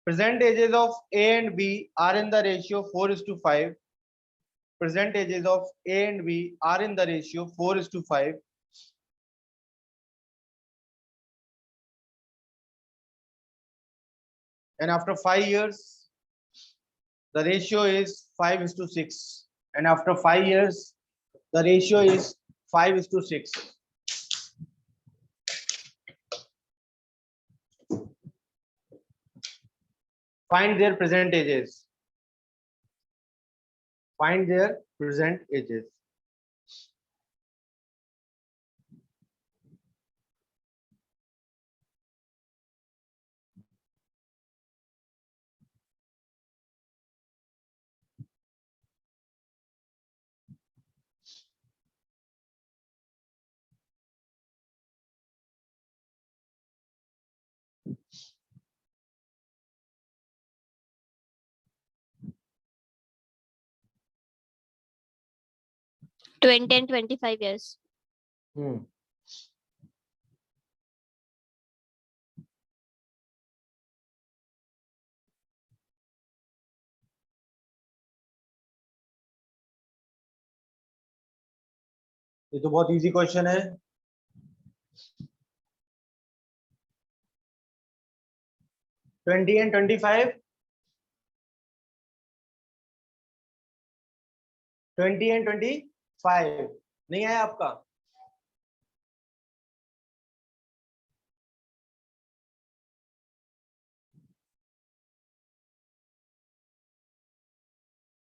present ages of A and B are in the ratio 4:5. Present ages of A and B are in the ratio 4:5. And after 5 years, the ratio is 5:6. And after 5 years, the ratio is 5:6. Find their present ages. Find their present ages.
Twenty and 25 years.
ये तो बहुत easy question है. 20 and 25. 20 and 25 नहीं आया आपका?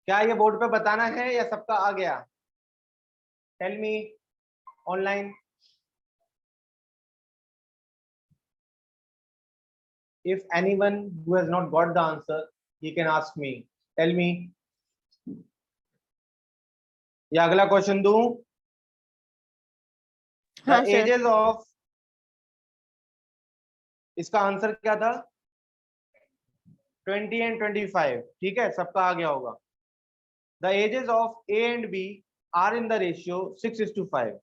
क्या ये board पे बताना है या सबका आ गया? Tell me online. If anyone who has not got the answer, he can ask me. Tell me. या अगला क्वेश्चन दूं? The
हाँ सर.
ages of, इसका आंसर क्या था? 20 and 25. ठीक है, सबका आ गया होगा. The ages of A and B are in the ratio 6:5.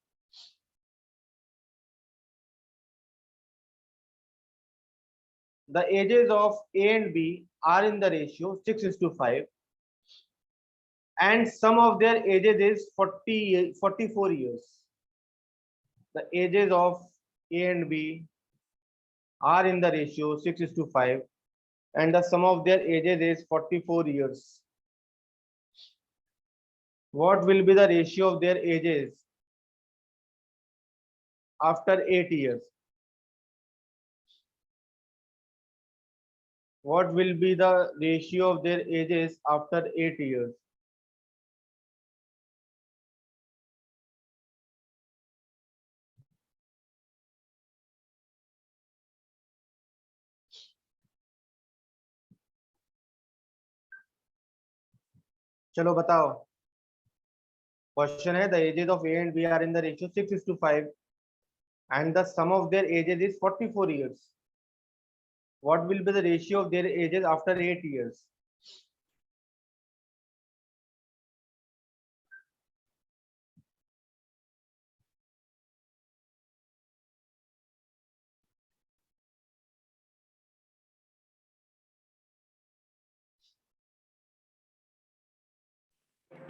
The ages of A and B are in the ratio 6:5, and sum of their ages is 44 years. The ages of A and B are in the ratio 6:5, and the sum of their ages is 44 years. What will be the ratio of their ages after 8 years? What will be the ratio of their ages after 8 years? चलो बताओ. Question है, the ages of A and B are in the ratio 6:5, and the sum of their ages is 44 years. What will be the ratio of their ages after 8 years?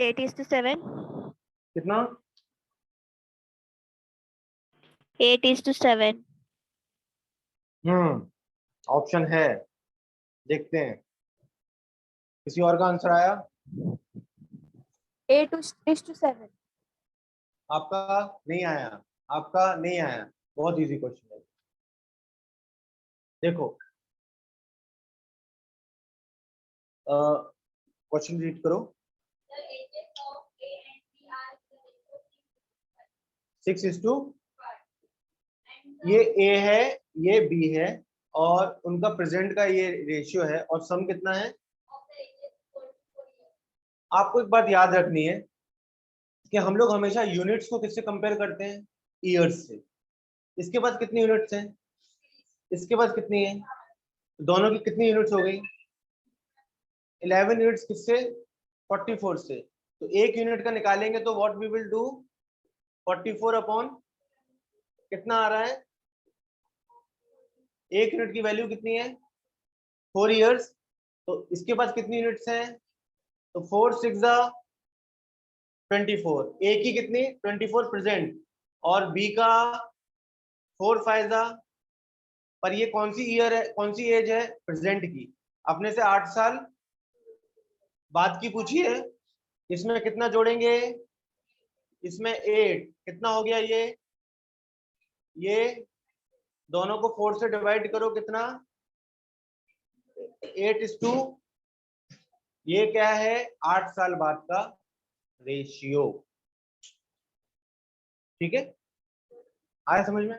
Eight is to 7.
कितना?
8 is to 7.
Option है, देखते हैं. किसी और का answer आया?
8 is to 7.
आपका नहीं आया. आपका नहीं आया. बहुत इजी क्वेश्चन है. देखो, क्वेश्चन रीड करो. 6:5. ये A है, ये B है, और उनका प्रेजेंट का ये रेशियो है, और सम कितना है? आपको एक बात याद रखनी है कि हम लोग हमेशा यूनिट्स को किससे कंपेयर करते हैं? ईयर्स से. इसके पास कितनी यूनिट्स हैं? इसके पास कितनी है? दोनों की कितनी यूनिट्स हो गई? 11 यूनिट्स. किससे? 44 से. तो एक यूनिट का निकालेंगे तो what we will do? 44 upon कितना आ रहा है? एक यूनिट की वैल्यू कितनी है? 4 इयर्स, तो इसके पास कितनी यूनिट्स हैं? तो 4 6 24, ए की कितनी 24 प्रेजेंट, और बी का 4 5 पर ये कौन सी ईयर है, कौन सी एज है? प्रेजेंट की। अपने से 8 साल बाद की पूछी है। इसमें कितना जोड़ेंगे? इसमें 8, कितना हो गया ये दोनों को 4 से डिवाइड करो, कितना? 8:2। ये क्या है? 8 साल बाद का रेशियो। ठीक है, आया समझ में?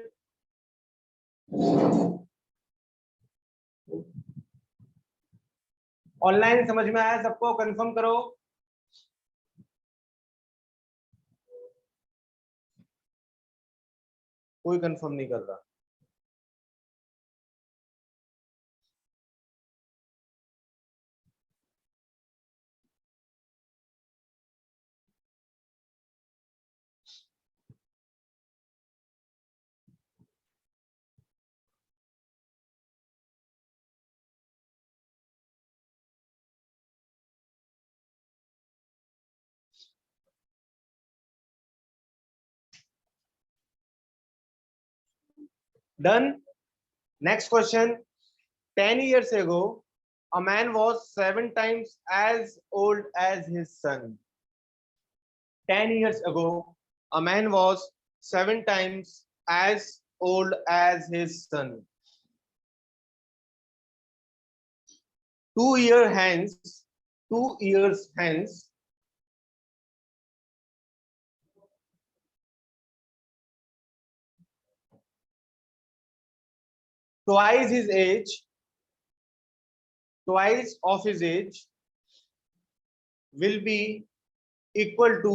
ऑनलाइन समझ में आया सबको? कंफर्म करो। कोई कंफर्म नहीं कर रहा। Done. Next question. 10 years ago, a man was 7 times as old as his son. 10 years ago, a man was 7 times as old as his son. 2 years hence, 2 years hence, twice his age, twice of his age will be equal to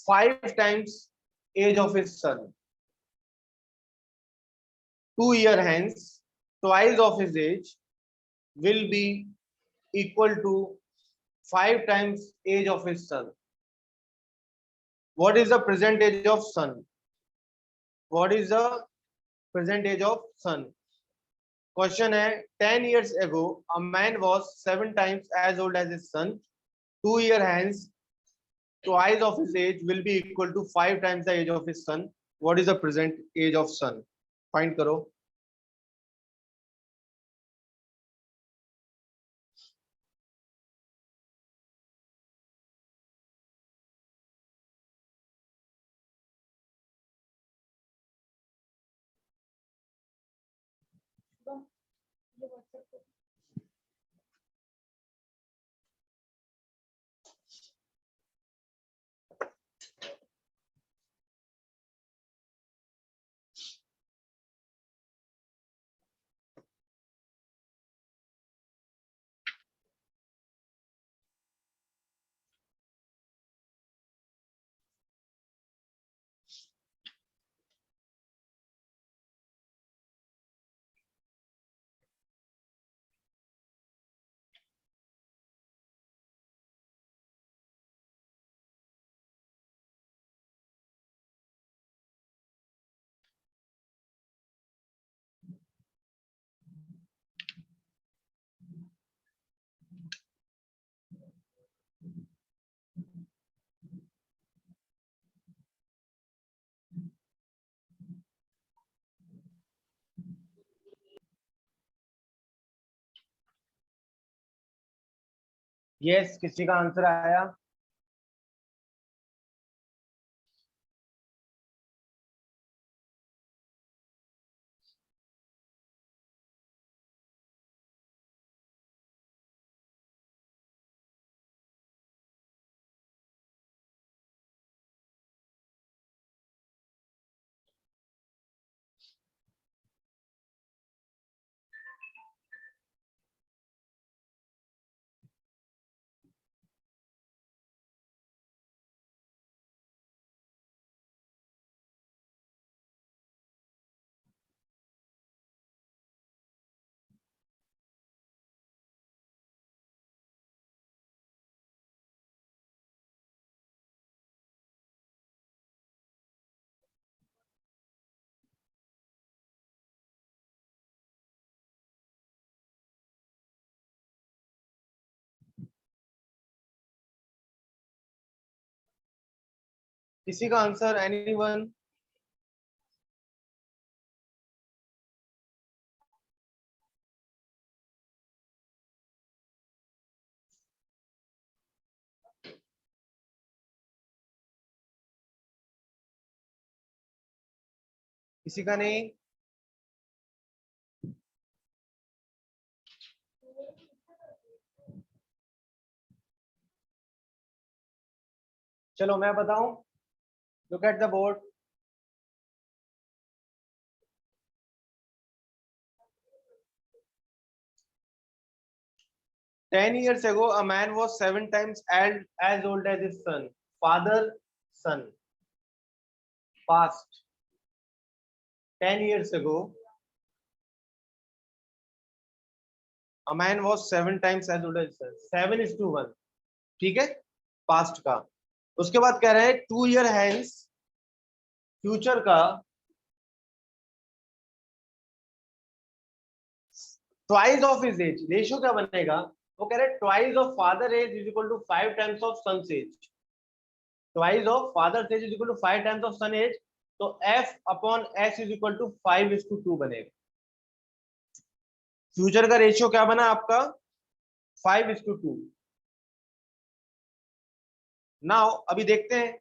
5 times age of his son. 2 years hence, twice of his age will be equal to 5 times age of his son. What is the present age of son? What is the present age of son? Question है, 10 years ago, a man was 7 times as old as his son. 2 years hence, twice of his age will be equal to 5 times the age of his son. What is the present age of son? Find करो. Yes, किसी का answer आया? किसी का answer, anyone? किसी का नहीं? चलो मैं बताऊं, look at the board. Ten years ago, a man was 7 times as old as his son. Father, son. Past. 10 years ago, a man was 7 times as old as his son. 7:1. ठीक है, past का। उसके बाद कह रहे हैं 2 year hence, future का twice of his age. Ratio क्या बनेगा? वो कह रहे हैं twice of father age is equal to 5 times of son age. Twice of father age is equal to 5 times of son age. तो F upon S is equal to 5:2 बनेगा। Future का ratio क्या बना आपका? 5:2। नाउ अभी देखते हैं।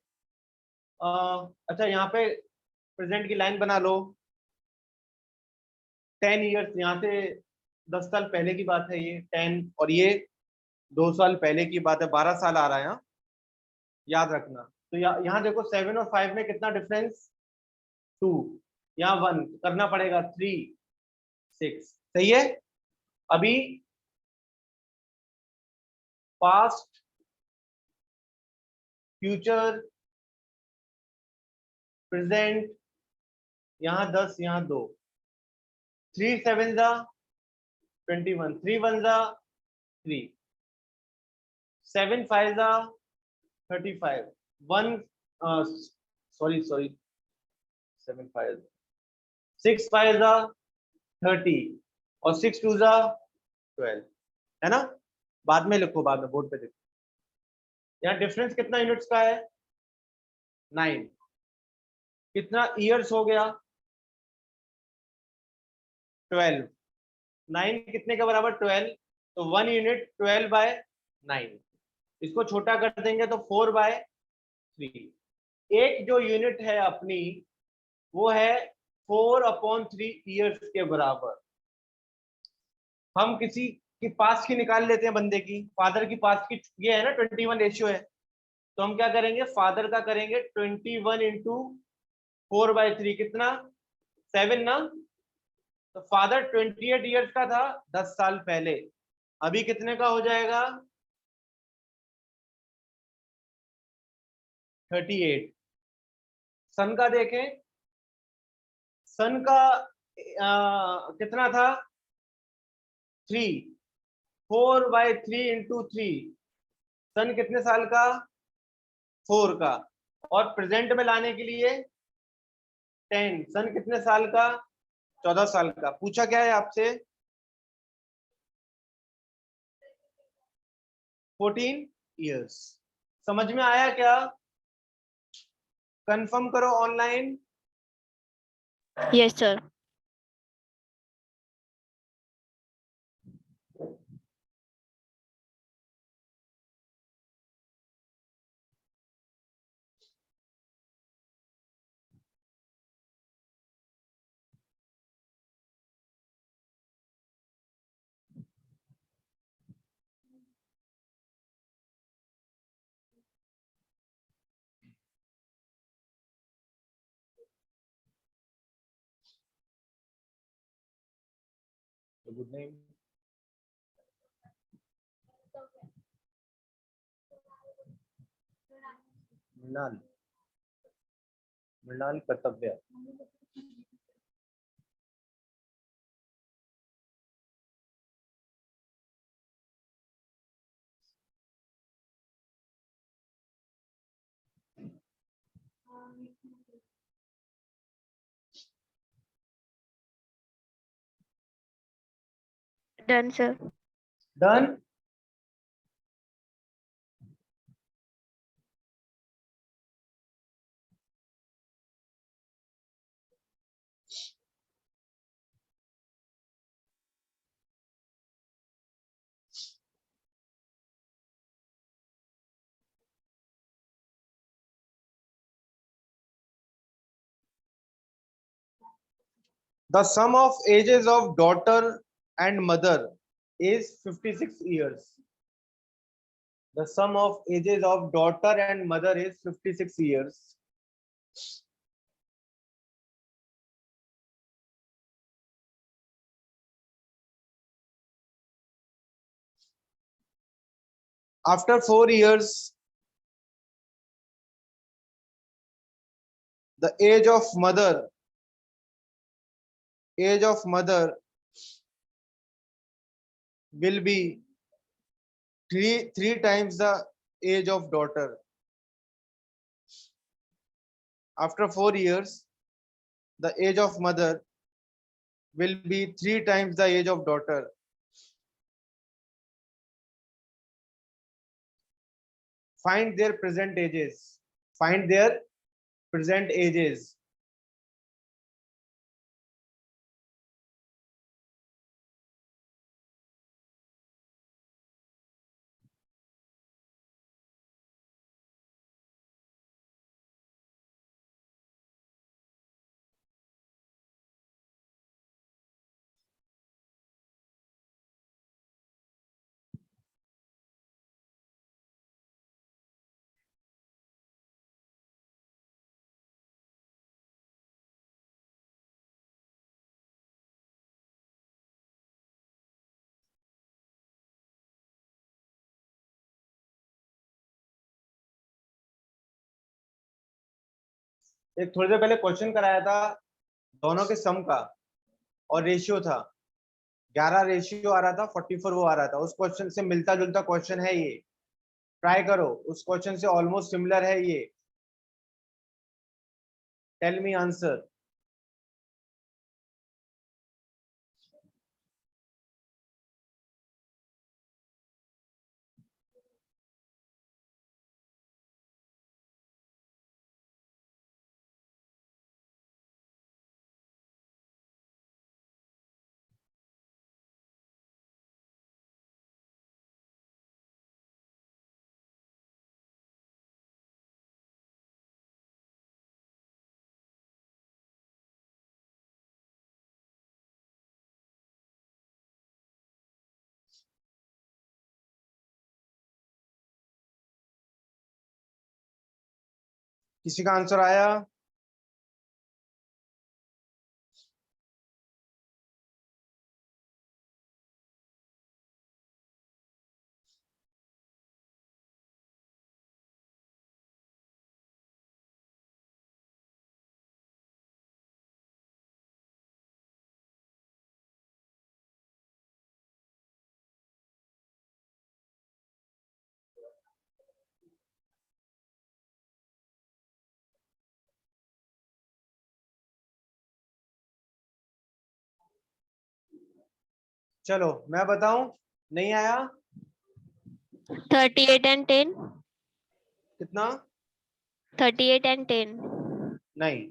अच्छा, यहाँ पे प्रेजेंट की लाइन बना लो। 10 years, यहाँ से 10 साल पहले की बात है ये 10, और ये 2 साल पहले की बात है, 12 साल आ रहा है यहाँ, याद रखना। तो यहाँ देखो 7 और 5 में कितना डिफरेंस? 2। यहाँ 1 करना पड़ेगा, 3, 6। सही है। अभी पास्ट, फ्यूचर, प्रेजेंट, यहाँ 10, यहाँ 2। 3 7 जा 21, 3 1 जा 3, 7 5 जा 35, 1 सॉरी 7 5, 6 5 जा 30, और 6 2 जा 12, है ना? बाद में लिखो, बाद में बोर्ड पे देखो। यहाँ डिफरेंस कितना यूनिट्स का है? 9। कितना ईयर्स हो गया? 12। 9 कितने का बराबर? 12। तो 1 यूनिट 12/9। इसको छोटा कर देंगे तो 4/3। एक जो यूनिट है अपनी, वो है 4/3 ईयर्स के बराबर। हम किसी की पास की निकाल लेते हैं, बंदे की, फादर की पास की, ये है ना 21 रेशियो है। तो हम क्या करेंगे? फादर का करेंगे 21 इंटू 4/3, कितना? 7 ना। तो फादर 28 ईयर्स का था 10 साल पहले। अभी कितने का हो जाएगा? 38। सन का देखें, सन का कितना था? 3। 4/3 इंटू 3, सन कितने साल का? 4 का। और प्रेजेंट में लाने के लिए 10, सन कितने साल का? 14 साल का। पूछा क्या है आपसे? 14 ईयर्स। समझ में आया क्या? कंफर्म करो online.
Yes, sir.
Good name. Mrinal, Mrinal Kartavya.
Done, sir.
Done. The sum of ages of daughter and mother is 56 years. The sum of ages of daughter and mother is 56 years. After 4 years, the age of mother will be three times the age of daughter. After 4 years, the age of mother will be 3 times the age of daughter. Find their present ages. Find their present ages. एक थोड़ी देर पहले question कराया था दोनों के सम का और ratio था 11 रेशियो आ रहा था 44 वो आ रहा था। उस क्वेश्चन से मिलता जुलता क्वेश्चन है ये, ट्राई करो। उस क्वेश्चन से ऑलमोस्ट सिमिलर है ये। Tell me answer. किसी का आंसर आया? चलो मैं बताऊं, नहीं आया?
38 and 10.
कितना?
38 and 10.
नहीं,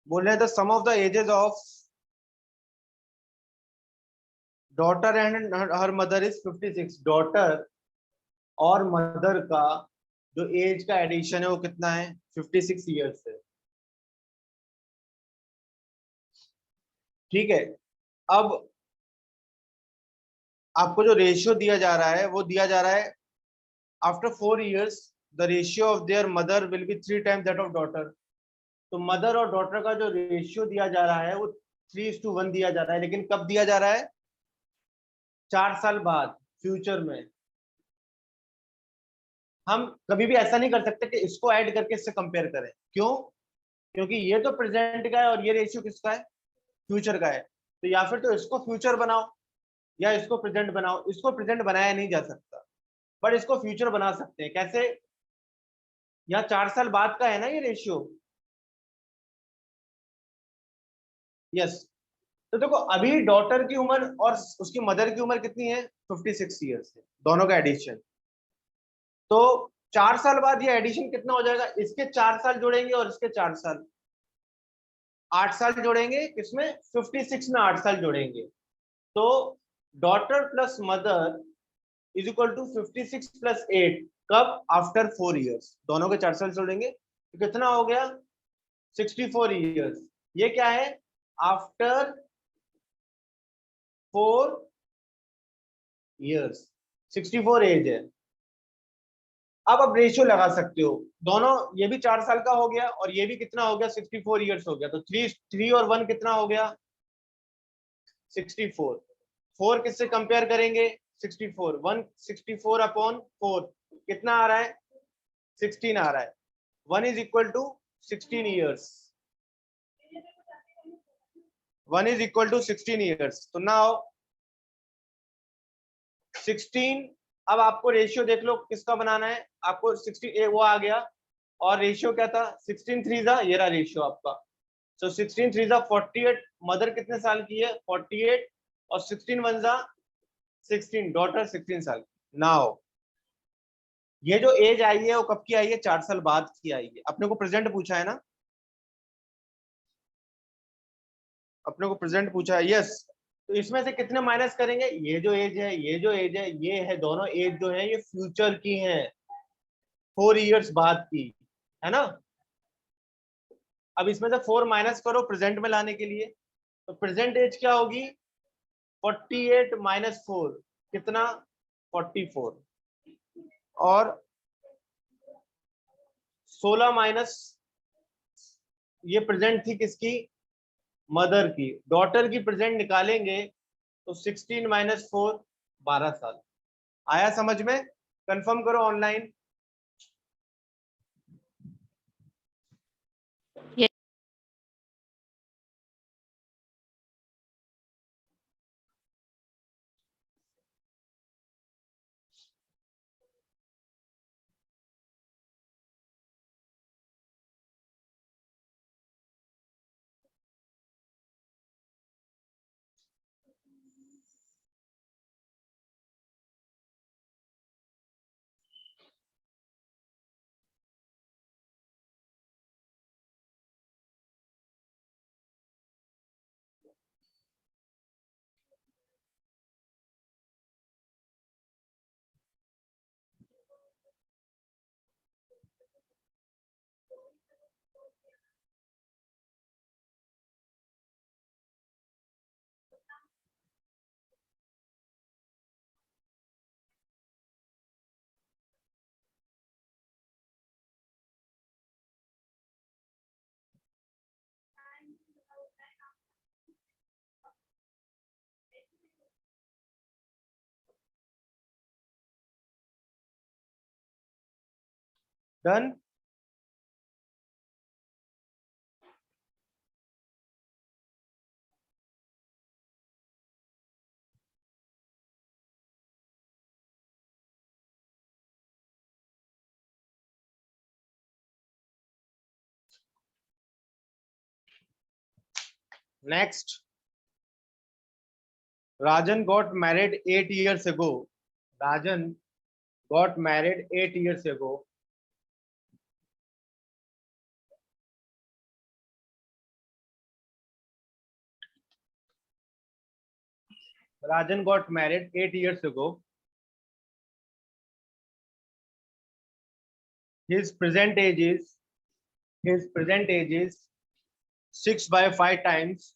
बोल रहे थे sum of the ages of daughter and her mother is 56। Daughter और मदर का जो एज का एडिशन है वो कितना है? 56 ईयर्स है। ठीक है, अब आपको जो रेशियो दिया जा रहा है वो दिया जा रहा है after 4 years the ratio of their mother will be 3 times that of daughter. तो मदर और डॉटर का जो रेशियो दिया जा रहा है वो 3:1 दिया जा रहा है, लेकिन कब दिया जा रहा है? 4 साल बाद, फ्यूचर में। हम कभी भी ऐसा नहीं कर सकते कि इसको ऐड करके इससे कंपेयर करें। क्यों? क्योंकि ये तो प्रेजेंट का है और ये रेशियो किसका है? फ्यूचर का है। तो या फिर तो इसको फ्यूचर बनाओ या इसको प्रेजेंट बनाओ। इसको प्रेजेंट बनाया नहीं जा सकता, बट इसको फ्यूचर बना सकते हैं। कैसे? यहाँ 4 साल बाद का है ना ये रेशियो। यस, तो देखो अभी डॉटर की उम्र और उसकी मदर की उम्र कितनी है? 56 ईयर्स है, दोनों का एडिशन। तो 4 साल बाद ये एडिशन कितना हो जाएगा? इसके 4 साल जोड़ेंगे और इसके 4 साल। 8 साल जोड़ेंगे, किसमें 56 में 8 साल जोड़ेंगे। तो daughter plus mother is equal to 56 plus 8, कब? After 4 years. दोनों के 4 साल जोड़ेंगे तो कितना हो गया? 64 ईयर्स। ये क्या है? आफ्टर 4 ईयर्स 64 एज है। अब रेशियो लगा सकते हो दोनों, ये भी 4 साल का हो गया और ये भी कितना हो गया? 64 ईयर्स हो गया। तो 3 और 1 कितना हो गया? 64। 4 किससे कंपेयर करेंगे? 64। 164 अपॉन 4 कितना आ रहा है? 16 आ रहा है। 1 is equal to 16 years. 1 is equal to 16 years. तो नाउ 16, अब आपको रेशियो देख लो किसका बनाना है आपको। 60 वो आ गया, और रेशियो क्या था? 16 3 जा, ये रहा रेशियो आपका। सो 16 3 जा 48। मदर कितने साल की है? 48। और 16 1 जा 16, डॉटर 16 साल की। नाउ ये जो एज आई है वो कब की आई है? 4 साल बाद की आई है। अपने को प्रेजेंट पूछा है ना, अपने को प्रेजेंट पूछा है, यस। तो इसमें से कितने माइनस करेंगे? ये जो एज है, ये जो एज है, ये है, दोनों एज जो है ये फ्यूचर की है, 4 ईयर्स बाद की, है ना। अब इसमें से 4 माइनस करो प्रेजेंट में लाने के लिए, तो प्रेजेंट एज क्या होगी? 48 माइनस 4 कितना? 44। और 16 माइनस, ये प्रेजेंट थी किसकी? मदर की। डॉटर की प्रेजेंट निकालेंगे तो 16 माइनस 4 12 साल। आया समझ में? कंफर्म करो online.
Yes.
Done. Next, Rajan got married 8 years ago. Rajan got married 8 years ago. Rajan got married 8 years ago. His present age is 6 by 5 times.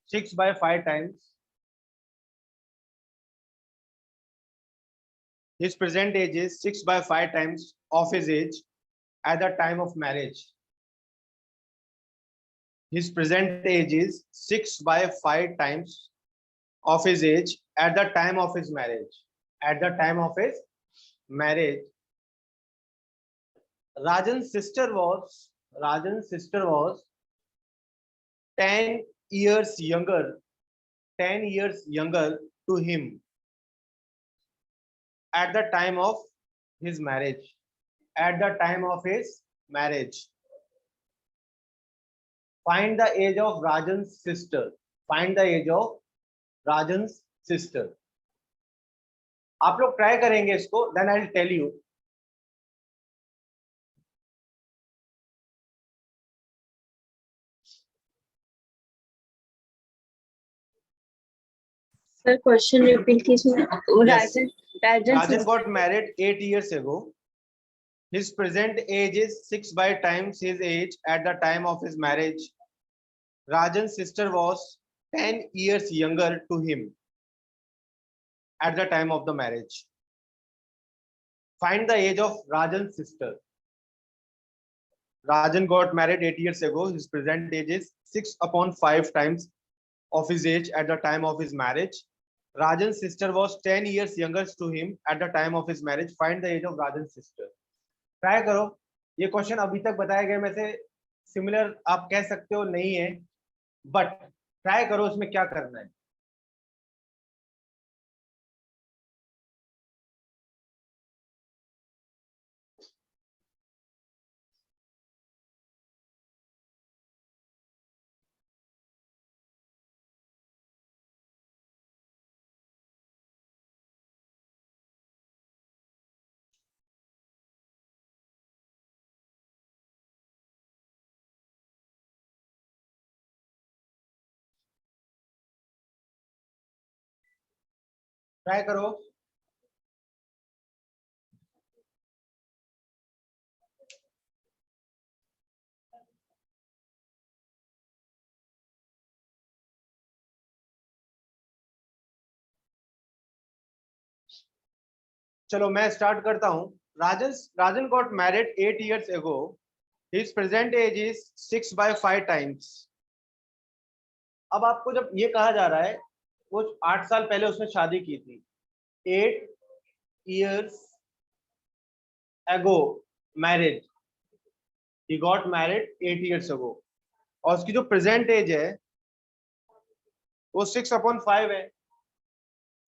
6 by 5 times. His present age is 6 by 5 times of his age at the time of marriage. His present age is 6 by 5 times of his age at the time of his marriage. At the time of his marriage, Rajan's sister was 10 years younger, 10 years younger to him at the time of his marriage. At the time of his marriage. Find the age of Rajan's sister. Find the age of Rajan's sister. आप लोग try करेंगे इसको, then I'll tell you.
Sir question repeat कीजिए।
Yes.
Rajan
Rajan got married 8 years ago. His present age is 6 by times his age at the time of his marriage. Rajan's sister was 10 years younger to him at the time of the marriage. Find the age of Rajan's sister. Rajan got married 8 years ago. His present age is 6 upon 5 times of his age at the time of his marriage. Rajan's sister was 10 years younger to him at the time of his marriage. Find the age of Rajan's sister. Try करो। ये question अभी तक बताए गए में से similar आप कह सकते हो नहीं है, बट ट्राई करो उसमें क्या करना है। ट्राई करो। चलो मैं स्टार्ट करता हूं। राजन got married 8 years ago. His present age is 6 by 5 times. अब आपको जब ये कहा जा रहा है वो 8 साल पहले उसने शादी की थी, 8 years ago married, he got married 8 years ago, और उसकी जो प्रेजेंट एज है वो 6/5 है।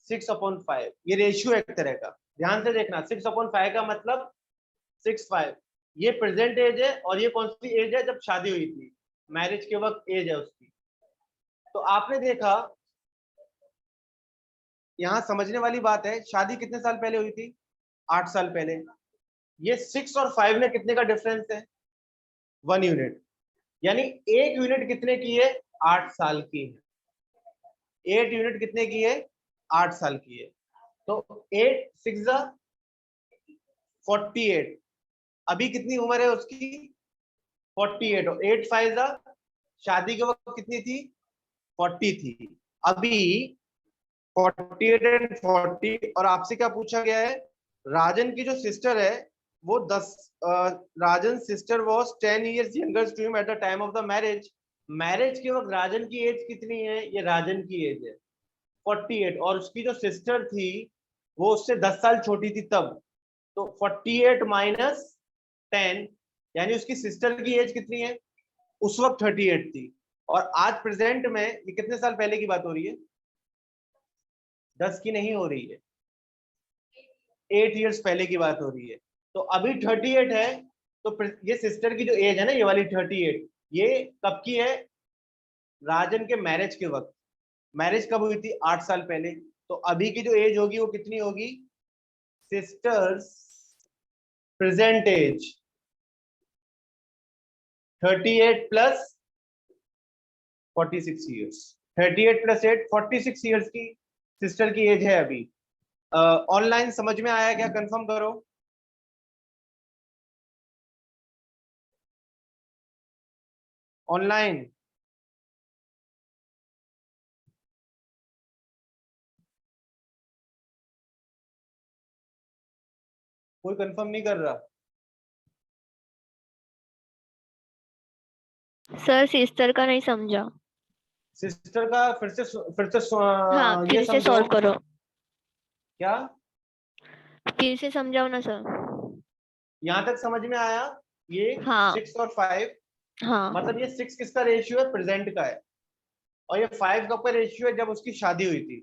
6/5 ये रेशियो एक तरह का, ध्यान से देखना। 6/5 का मतलब 6/5, ये प्रेजेंट एज है और ये कौन सी एज है जब शादी हुई थी, मैरिज के वक्त एज है उसकी। तो आपने देखा यहाँ समझने वाली बात है, शादी कितने साल पहले हुई थी, 8 साल पहले। ये 6 और 5 में कितने का डिफरेंस है, 1 यूनिट, यानी 1 यूनिट कितने की है, 8 साल की है। 8 यूनिट कितने की है, 8 साल की है। तो 8 6 48, अभी कितनी उम्र है उसकी, 48, और 8 5 शादी के वक्त कितनी थी, 40 थी। अभी 48 एंड 40, और आपसे क्या पूछा गया है, राजन की जो सिस्टर है वो 10, राजन sister was 10 years younger to him at the time of the marriage. Marriage के वक्त राजन की एज कितनी है, ये राजन की एज है 48, और उसकी जो सिस्टर थी वो उससे 10 साल छोटी थी तब। तो 48 माइनस 10, यानी उसकी सिस्टर की एज कितनी है, उस वक्त 38 थी, और आज प्रेजेंट में ये कितने साल पहले की बात हो रही है, 10 की नहीं हो रही है, 8 years पहले की बात हो रही है। तो अभी 38 है, तो ये सिस्टर की जो एज है ना, ये वाली 38, ये कब की है, राजन के मैरिज के वक्त। मैरिज कब हुई थी, 8 साल पहले। तो अभी की जो एज होगी वो कितनी होगी, sister's present age 38 plus 46 years, 38 plus 8 46 years की सिस्टर की एज है अभी। ऑनलाइन समझ में आया क्या, कंफर्म करो। ऑनलाइन कोई कंफर्म नहीं कर रहा।
सर सिस्टर का नहीं समझा।
सिस्टर का फिर से
हाँ
ये
फिर से
समझो
सॉल्व करो,
क्या,
फिर से समझाओ ना सर।
यहाँ तक समझ में आया। ये
हाँ
6 और 5,
हाँ
मतलब ये 6 किसका रेशियो है, प्रेजेंट का है, और ये 5 का रेशियो है जब उसकी शादी हुई थी।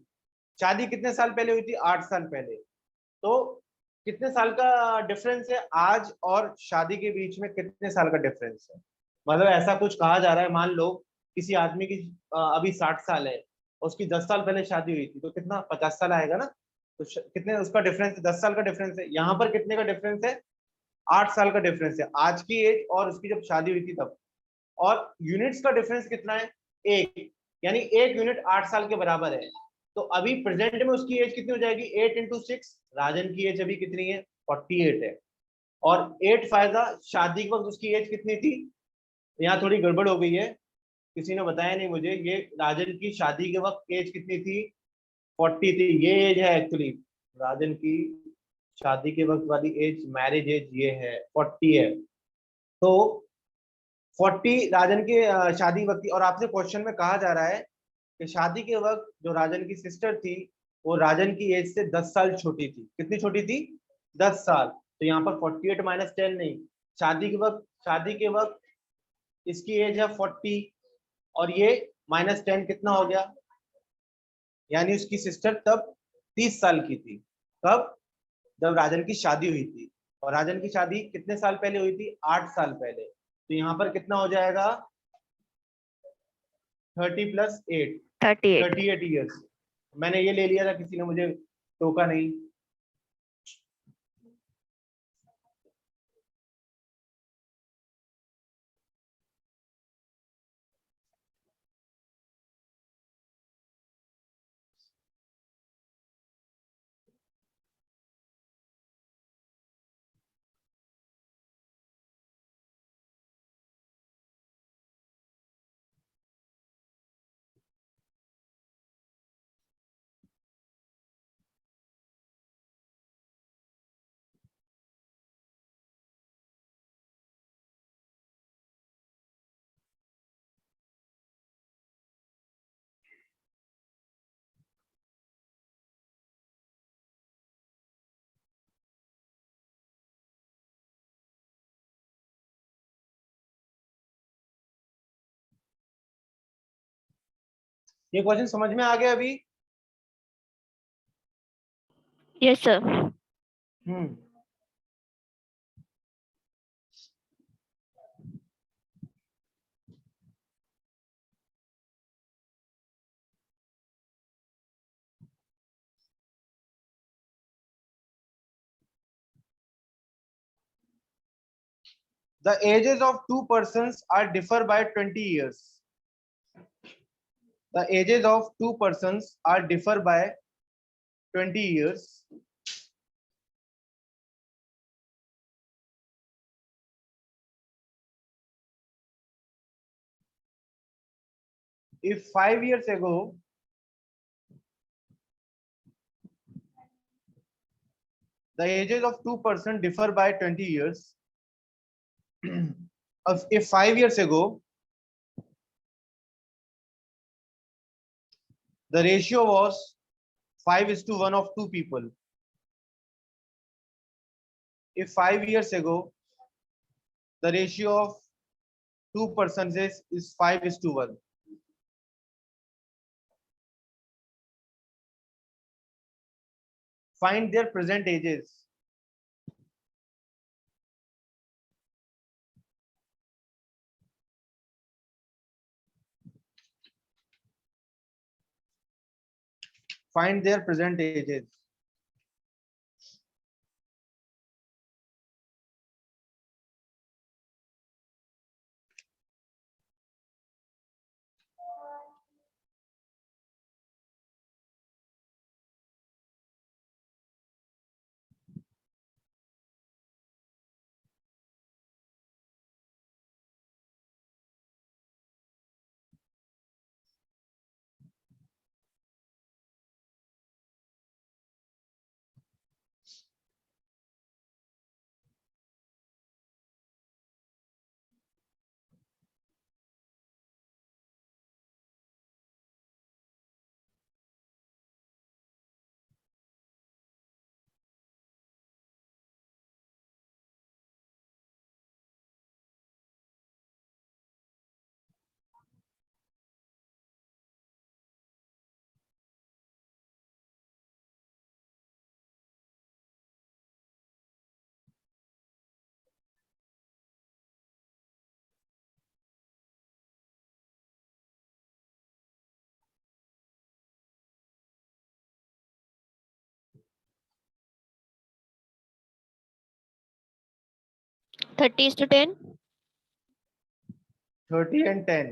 शादी कितने साल पहले हुई थी, 8 साल पहले। तो कितने साल का डिफरेंस है आज और शादी के बीच में, कितने साल का डिफरेंस है। मतलब ऐसा कुछ कहा जा रहा है, मान लो किसी आदमी की अभी 60 साल है, उसकी 10 साल पहले शादी हुई थी, तो कितना 50 साल आएगा ना। तो कितने उसका डिफरेंस है, 10 साल का डिफरेंस है। यहाँ पर कितने का डिफरेंस है, 8 साल का डिफरेंस है, आज की एज और उसकी जब शादी हुई थी तब। और यूनिट्स का डिफरेंस कितना है, 1, यानी 1 यूनिट 8 साल के बराबर है। तो अभी प्रेजेंट में उसकी एज कितनी हो जाएगी, 8 इंटू 6, राजन की एज अभी कितनी है, 48 है। और 8 फायदा शादी के वक्त उसकी एज कितनी थी, यहाँ थोड़ी गड़बड़ हो गई है, किसी ने बताया नहीं मुझे, ये राजन की शादी के वक्त एज कितनी थी, 40 थी, ये एज है एक्चुअली राजन की शादी के वक्त वाली एज, मैरिज एज ये है 40 है। तो 40 राजन के शादी वक्त की, और आपसे क्वेश्चन में कहा जा रहा है कि शादी के वक्त जो राजन की सिस्टर थी वो राजन की एज से 10 साल छोटी थी, कितनी छोटी थी, 10 साल। तो यहाँ पर 48 माइनस 10 नहीं, शादी के वक्त इसकी एज है 40 और ये माइनस 10 कितना हो गया, यानी उसकी सिस्टर तब 30 साल की थी। कब, जब राजन की शादी हुई थी, और राजन की शादी कितने साल पहले हुई थी, 8 साल पहले। तो यहाँ पर कितना हो जाएगा, 30 प्लस 8,
38।
38 ईयर्स। मैंने ये ले लिया था, किसी ने मुझे टोका नहीं। ये क्वेश्चन समझ में आ गया अभी?
Yes sir.
Hmm. The ages of two persons are differ by 20 years. The ages of two persons are differ by 20 years. If 5 years ago the ages of two persons differ by 20 years, if 5 years ago the ratio was 5:1 of two people, if 5 years ago the ratio of two persons is 5:1, find their present ages. Find their present ages.
Thirty is to 10।
30 and 10.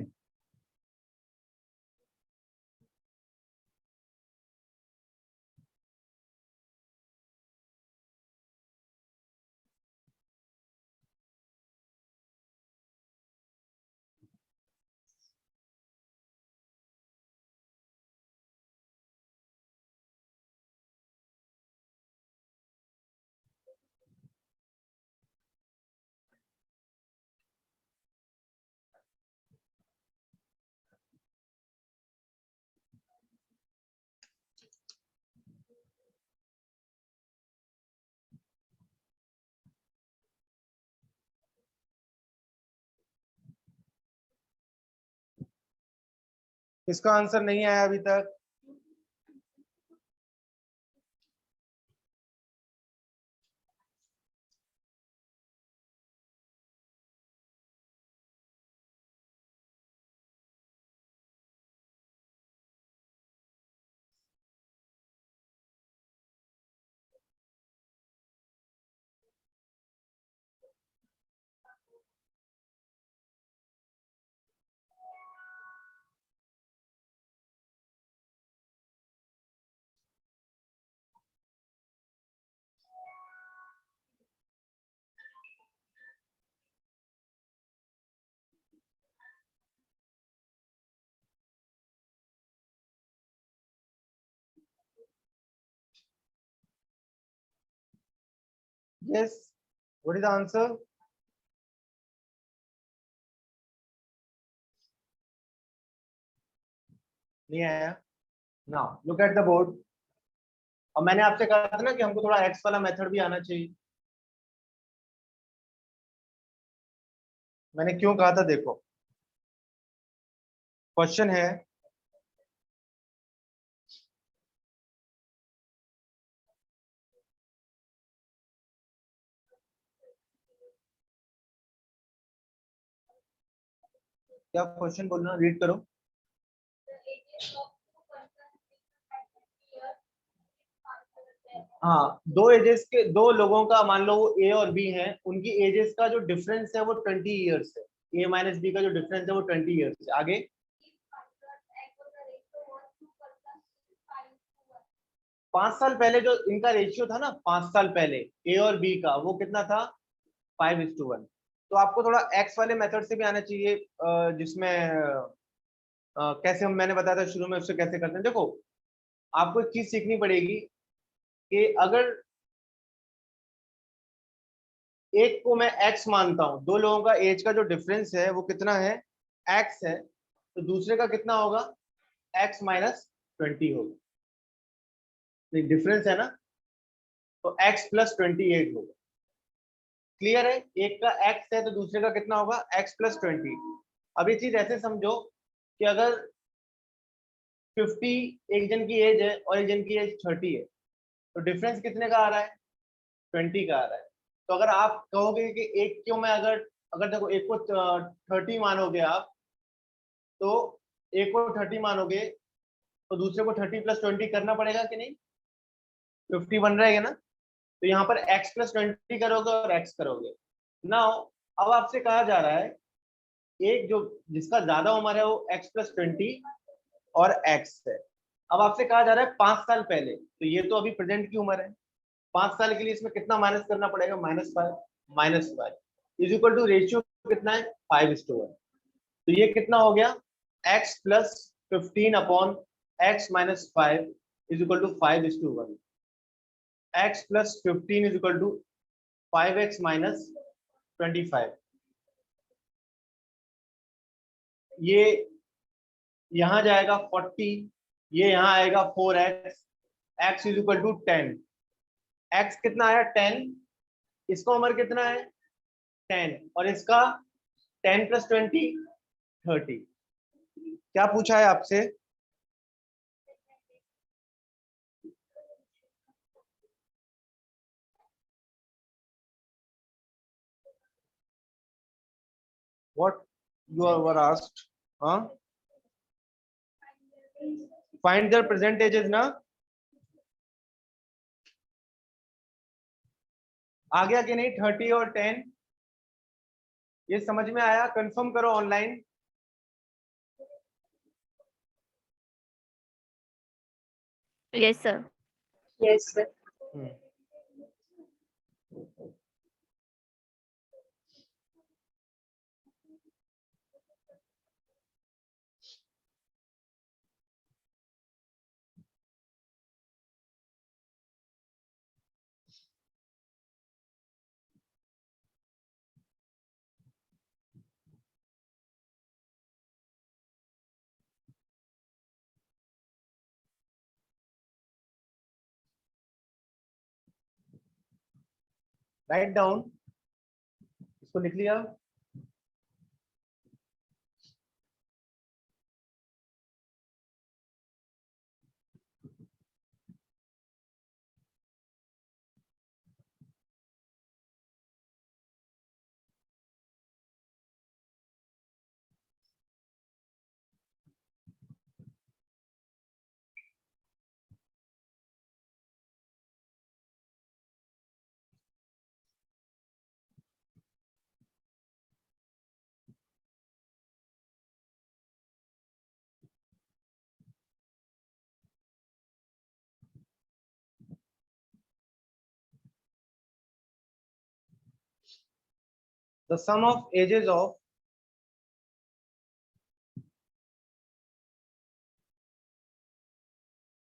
इसका answer नहीं आया अभी तक? Yes. What is the answer? नहीं आया ना? Look at the board. और मैंने आपसे कहा था ना कि हमको थोड़ा एक्स वाला मेथड भी आना चाहिए। मैंने क्यों कहा था, देखो क्वेश्चन है क्या? क्वेश्चन बोलना, रीड करो। हाँ, दो एजेस के, दो लोगों का मान लो वो ए और बी हैं, उनकी एजेस का जो डिफरेंस है वो 20 ईयर्स है। ए माइनस बी का जो डिफरेंस है वो 20 ईयर्स है। आगे 5 साल पहले जो इनका रेशियो था ना, 5 साल पहले ए और बी का, वो कितना था? 5:1। तो आपको थोड़ा एक्स वाले मेथड से भी आना चाहिए, जिसमें कैसे हम, मैंने बताया था शुरू में, उससे कैसे करते हैं। देखो, आपको एक चीज सीखनी पड़ेगी कि अगर एक को मैं एक्स मानता हूं, दो लोगों का एज का जो डिफरेंस है वो कितना है? एक्स है। तो दूसरे का कितना होगा? एक्स माइनस 20 होगा। डिफरेंस है ना, तो एक्स प्लस 28 होगा। क्लियर है? एक का एक्स है तो दूसरे का कितना होगा? X plus 20। अब ये चीज ऐसे समझो कि अगर 50 एक जन की एज है और एक जन की एज 30 है, तो डिफरेंस कितने का आ रहा है? 20 का आ रहा है। तो अगर आप कहोगे कि एक क्यों, मैं अगर अगर देखो, एक को 30 मानोगे आप, तो एक को 30 मानोगे तो दूसरे को 30 प्लस 20 करना पड़ेगा कि नहीं? 50 बन रहेगा ना? तो यहाँ पर x प्लस 20 करोगे और x करोगे। नाउ अब आपसे कहा जा रहा है, एक जो जिसका ज्यादा उम्र है वो x प्लस 20 और x है। अब आपसे कहा जा रहा है 5 साल पहले, तो ये तो अभी प्रेजेंट की उम्र है। 5 साल के लिए इसमें कितना माइनस करना पड़ेगा? -5। -5 इज इक्वल टू रेशियो कितना है? 5:1। तो ये कितना हो गया? x plus 15 upon x minus 5 is equal to 5:1। x plus 15 is equal to 5x minus 25। ये यहाँ जाएगा 40, ये यहाँ आएगा 4x। x is equal to 10। x कितना आया? 10। इसका उम्र कितना है? 10। और इसका 10 प्लस 20 30। क्या पूछा है आपसे? What you were asked? हाँ, find their present ages ना? आ गया कि नहीं? 30 और 10 ये समझ में आया? कंफर्म करो online.
Yes, sir.
Yes, sir.
Write down, इसको लिख लिया। The sum of ages of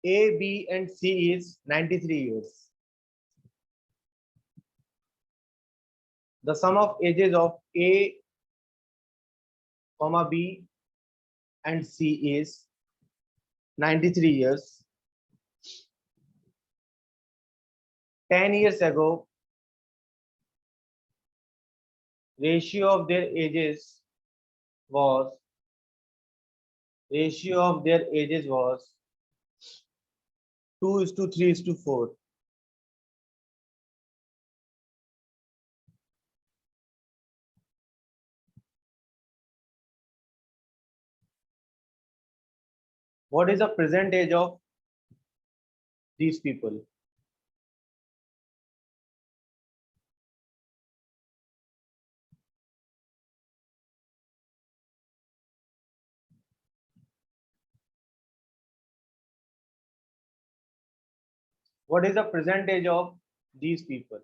A, B, and C is 93 years. The sum of ages of A, comma B, and C is 93 years. 10 years ago, ratio of their ages was 2:3:4. What is the present age of these people? What is the present age of these people?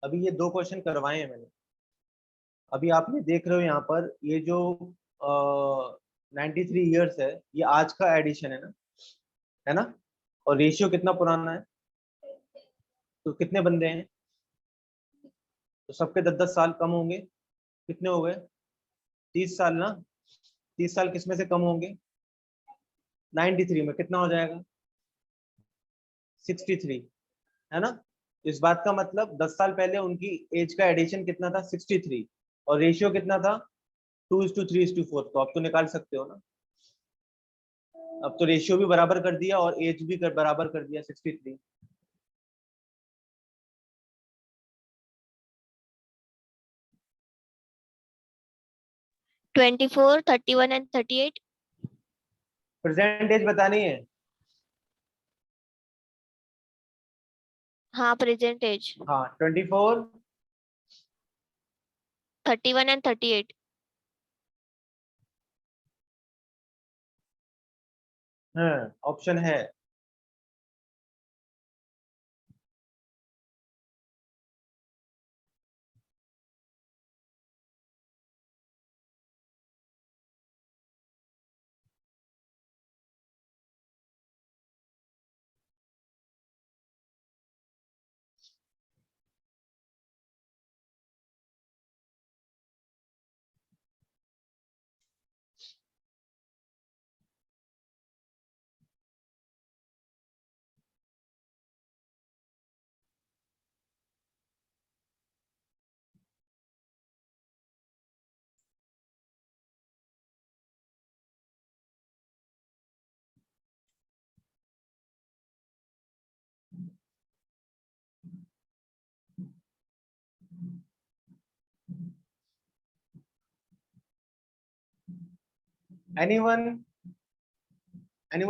अभी ये 2 question करवाए हैं मैंने। अभी आप ये देख रहे हो यहाँ पर, ये जो 93 ईयर्स है, ये आज का एडिशन है ना? और रेशियो कितना पुराना है? तो कितने बंदे हैं? तो सबके 10-10 साल कम होंगे। कितने हो गए? 30 साल ना? 30 साल किस में से कम होंगे? 93 में कितना हो जाएगा? 63, है ना? इस बात का मतलब 10 साल पहले उनकी एज का एडिशन कितना था? 63, और रेशियो कितना था? 2:3:4। तो आप तो निकाल सकते हो ना। अब तो रेशियो भी बराबर कर दिया और एज भी बराबर कर दिया, 63।
24, 31 and 38.
प्रेजेंट एज बतानी है।
हाँ, present age.
हाँ, 24,
31 and 38.
हाँ, ऑप्शन है। Anyone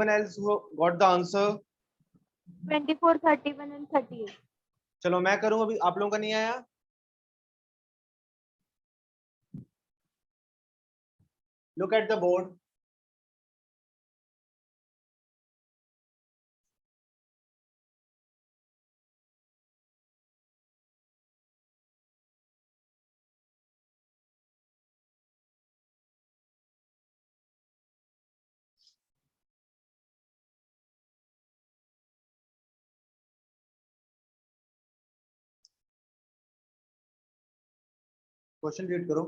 else who got the answer?
24, 31 and 38.
चलो मैं करूं, अभी आप लोगों का नहीं आया। Look at the board. Question read करो।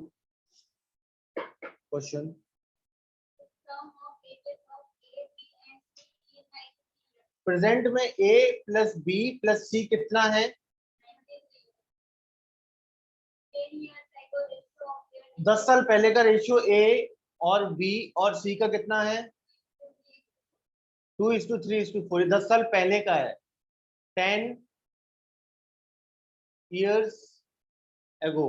क्वेश्चन, प्रेजेंट में A plus B plus C कितना है? 10 साल पहले का रेशियो ए और बी और सी का कितना है? 2:3:4। 10 साल पहले का है, 10 years ago।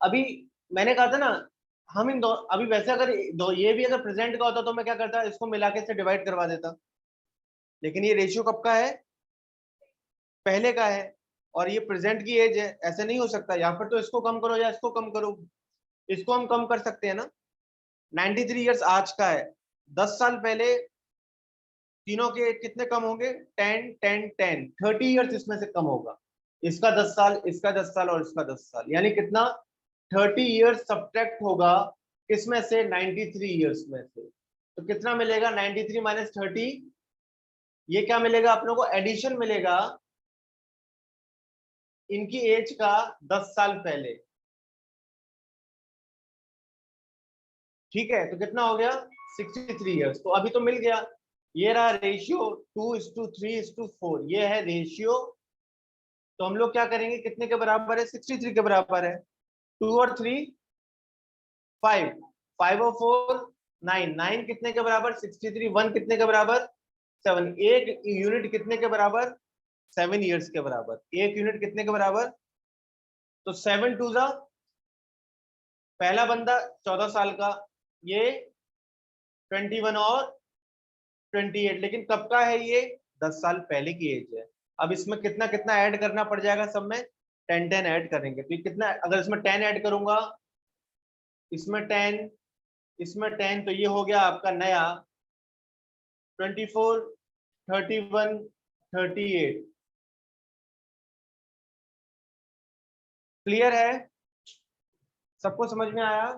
अभी मैंने कहा था ना, हम इन दो अभी वैसे अगर ये भी अगर प्रेजेंट का होता तो मैं क्या करता, इसको मिला के से डिवाइड करवा देता, लेकिन ये रेशियो कब का है? पहले का है, और ये प्रेजेंट की एज है, ऐसे नहीं हो सकता। या फिर तो इसको कम करो या इसको कम करो। इसको हम कम कर सकते हैं ना। 93 ईयर्स आज का है, 10 साल पहले तीनों के कितने कम होंगे? 10 10 10, 30 ईयर्स इसमें से कम होगा। इसका 10 साल, इसका 10 साल और इसका 10 साल, यानी कितना? 30 ईयर्स सब्ट्रैक्ट होगा किसमें से? 93 ईयर्स में से। तो कितना मिलेगा? 93 माइनस 30। ये क्या मिलेगा आप लोगों को? एडिशन मिलेगा इनकी एज का 10 साल पहले। ठीक है, तो कितना हो गया? 63 ईयर्स। तो अभी तो मिल गया। ये रहा रेशियो 2:3:4, ये है रेशियो। तो हम लोग क्या करेंगे? कितने के बराबर है? 63 के बराबर है। 2 और 3 5, 5 और 4 9, 9 कितने के बराबर? 63। 1 कितने के बराबर? 7। एक यूनिट कितने के बराबर? 7 ईयर्स के बराबर। एक यूनिट कितने के बराबर? तो 7 2 जा, पहला बंदा 14 साल का, ये 21 और 28, लेकिन कब का है ये? 10 साल पहले की एज है। अब इसमें कितना कितना ऐड करना पड़ जाएगा? सब में 10 10 ऐड करेंगे। तो ये कितना, अगर इसमें 10 ऐड करूंगा, इसमें 10, इसमें 10, तो ये हो गया आपका नया 24 31 38। क्लियर है? सबको समझ में आया?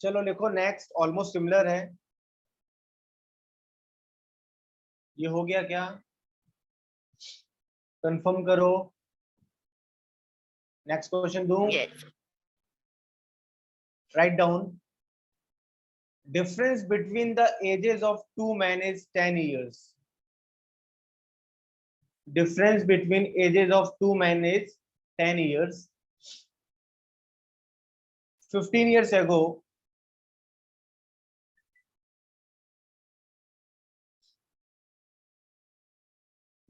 चलो लिखो नेक्स्ट, ऑलमोस्ट सिमिलर है। ये हो गया क्या? कंफर्म करो। नेक्स्ट क्वेश्चन दूं?
Yes.
Write down. Difference between the ages of two men is 10 years. Difference between ages of two men is 10 years. 15 years ago,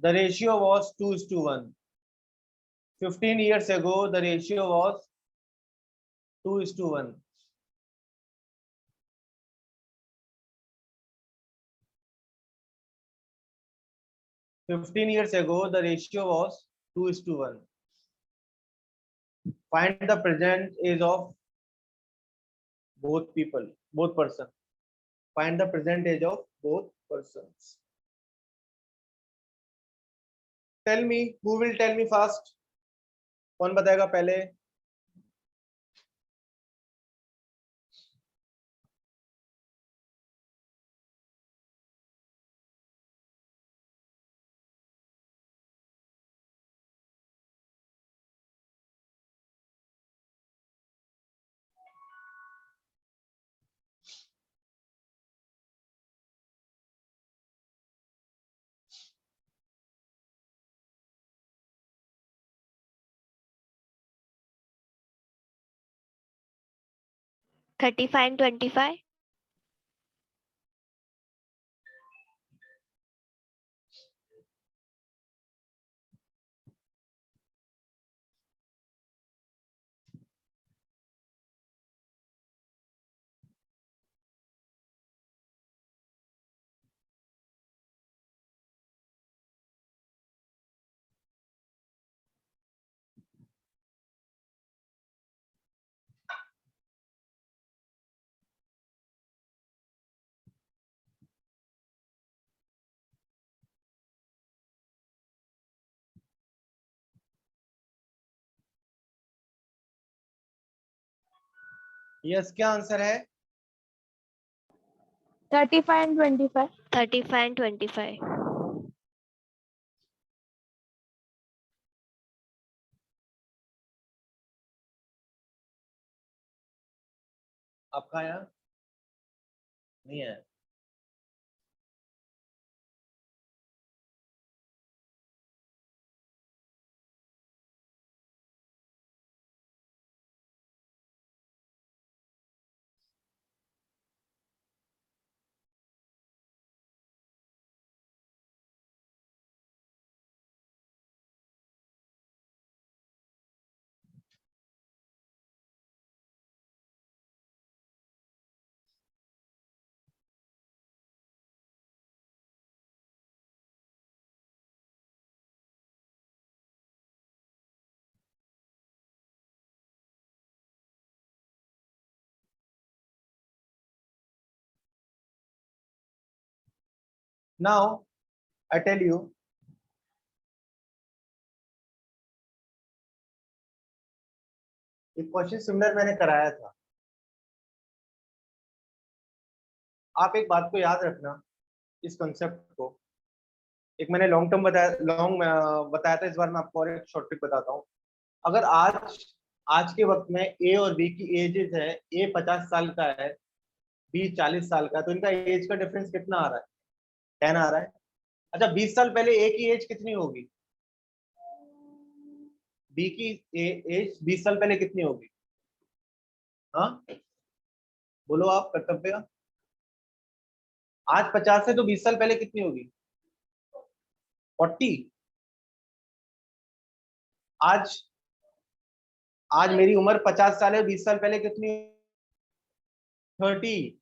the ratio was 2:1. 15 years ago, the ratio was 2:1. 15 years ago, the ratio was 2:1. Find the present age of both people, both person. Find the present age of both persons. Tell me, who will tell me first? कौन बताएगा पहले?
Thirty-five and 25.
Yes, क्या answer है?
35 and 25.
35 and 25.
आपका आया? नहीं है? Now I tell you, एक क्वेश्चन सिमिलर मैंने कराया था। आप एक बात को याद रखना, इस कंसेप्ट को। एक मैंने लॉन्ग टर्म बताया था, इस बार मैं आपको और एक शॉर्ट ट्रिक बताता हूँ। अगर आज के वक्त में ए और बी की एजेस है, ए 50 साल का है, बी 40 साल का है, तो इनका एज का डिफरेंस कितना आ रहा है? 10 आ रहा है। अच्छा, 20 साल पहले ए की एज कितनी होगी? बी की एज 20 साल पहले कितनी होगी? हाँ, बोलो आप, कर्तव्य। आज 50 है तो 20 साल पहले कितनी होगी? 40। आज आज मेरी उम्र 50 साल है, 20 साल पहले कितनी? 30।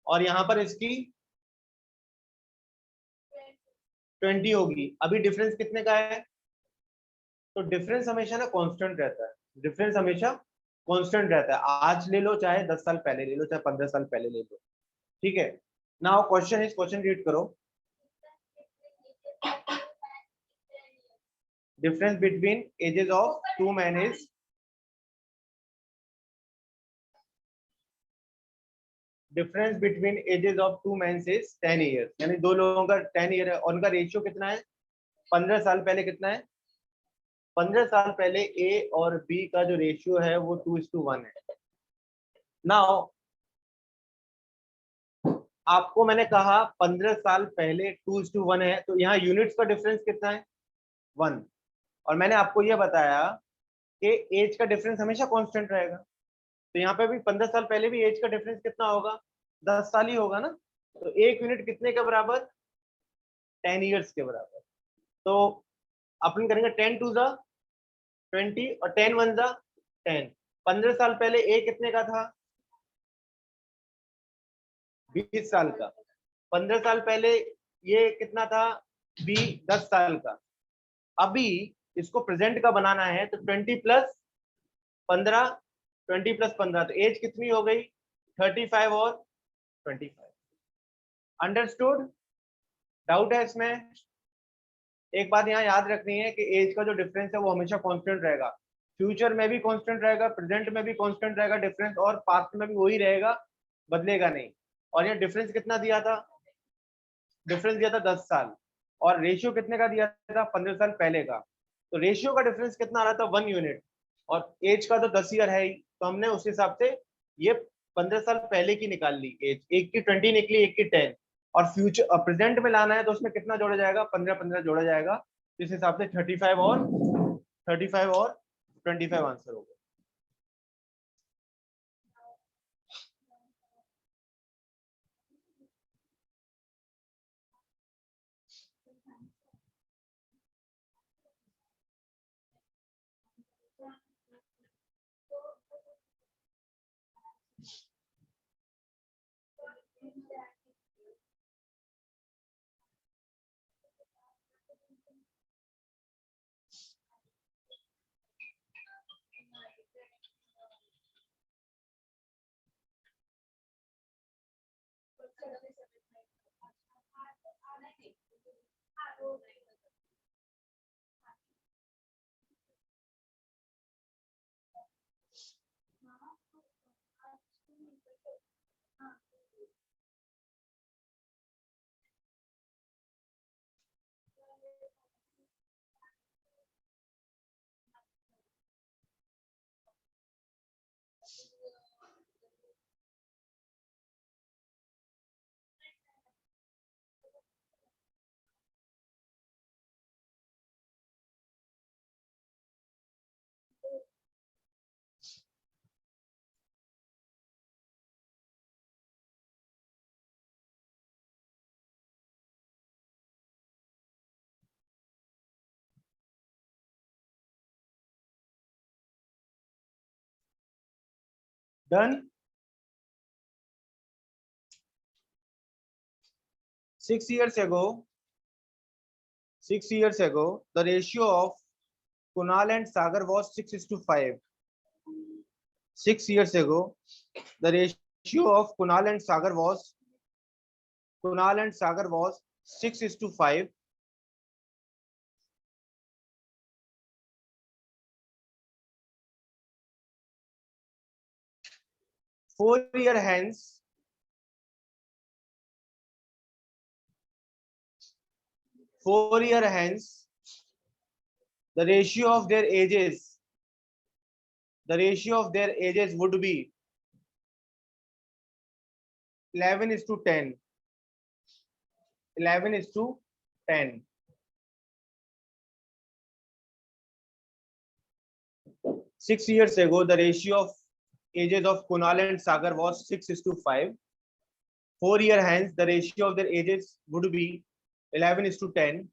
और यहां पर इसकी 20 होगी। अभी डिफरेंस कितने का है? तो डिफरेंस हमेशा ना कांस्टेंट रहता है। डिफरेंस हमेशा कांस्टेंट रहता है। आज ले लो, चाहे 10 साल पहले ले लो, चाहे 15 साल पहले ले लो। ठीक है। Now question is, question read करो। Difference between ages of two man is, difference between ages of two man is 10 years. यानी दो लोगों का 10 ईयर है और उनका रेशियो कितना है? 15 साल पहले कितना है? 15 साल पहले ए और बी का जो रेशियो है वो 2:1 है। नाउ आपको मैंने कहा 15 साल पहले 2:1 है, तो यहाँ यूनिट्स का डिफरेंस कितना है? 1। और मैंने आपको यह बताया कि एज का डिफरेंस हमेशा कांस्टेंट रहेगा। तो यहाँ पे भी 15 साल पहले भी एज का डिफरेंस कितना होगा? 10 साल ही होगा ना। तो एक यूनिट कितने के बराबर? 10 ईयर्स के बराबर। तो अपन करेंगे 10 टू ज़ा 20 और 10 वन ज़ा 10। 15 साल पहले ए कितने का था? 20 साल का। 15 साल पहले ये कितना था? बी 10 साल का। अभी इसको प्रेजेंट का बनाना है तो 20 प्लस 15, 20 प्लस 15, तो एज कितनी हो गई? 35 और 25। अंडरस्टूड? डाउट है इसमें? एक बात यहाँ याद रखनी है कि एज का जो डिफरेंस है वो हमेशा कांस्टेंट रहेगा। फ्यूचर में भी कांस्टेंट रहेगा, प्रेजेंट में भी कांस्टेंट रहेगा डिफरेंस, और पास्ट में भी वही रहेगा, बदलेगा नहीं। और ये डिफरेंस कितना दिया था? डिफरेंस दिया था 10 साल। और रेशियो कितने का दिया था? 15 साल पहले का। तो रेशियो का डिफरेंस कितना आ रहा था? 1 यूनिट। और एज का तो 10 ईयर है ही, तो हमने उस हिसाब से ये 15 साल पहले की निकाल ली एज। एक की 20 निकली, एक की 10। और फ्यूचर प्रेजेंट में लाना है तो उसमें कितना जोड़ा जाएगा? 15-15 जोड़ा जाएगा। इस हिसाब से 35 और 25 आंसर होगा। Done. 6 years ago, the ratio of Kunal and Sagar was 6:5. 6 years ago, the ratio of Kunal and Sagar was 6:5. Four-year hence, the ratio of their ages would be 11:10. 11:10. 6 years ago, the ratio of ages of Kunal and Sagar was 6:5. 4 year hence, the ratio of their ages would be 11:10.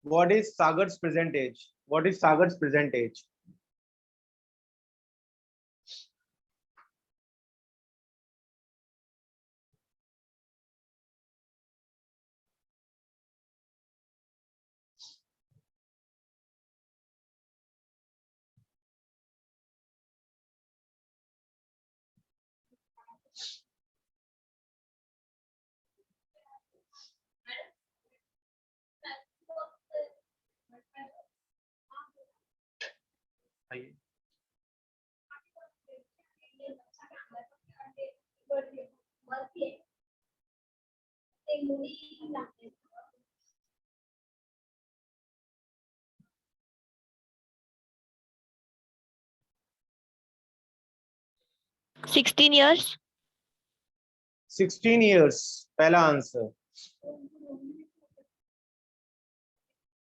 What is Sagar's present age? What is Sagar's present age? आइए।
— 16 years.
16 years. पहला answer.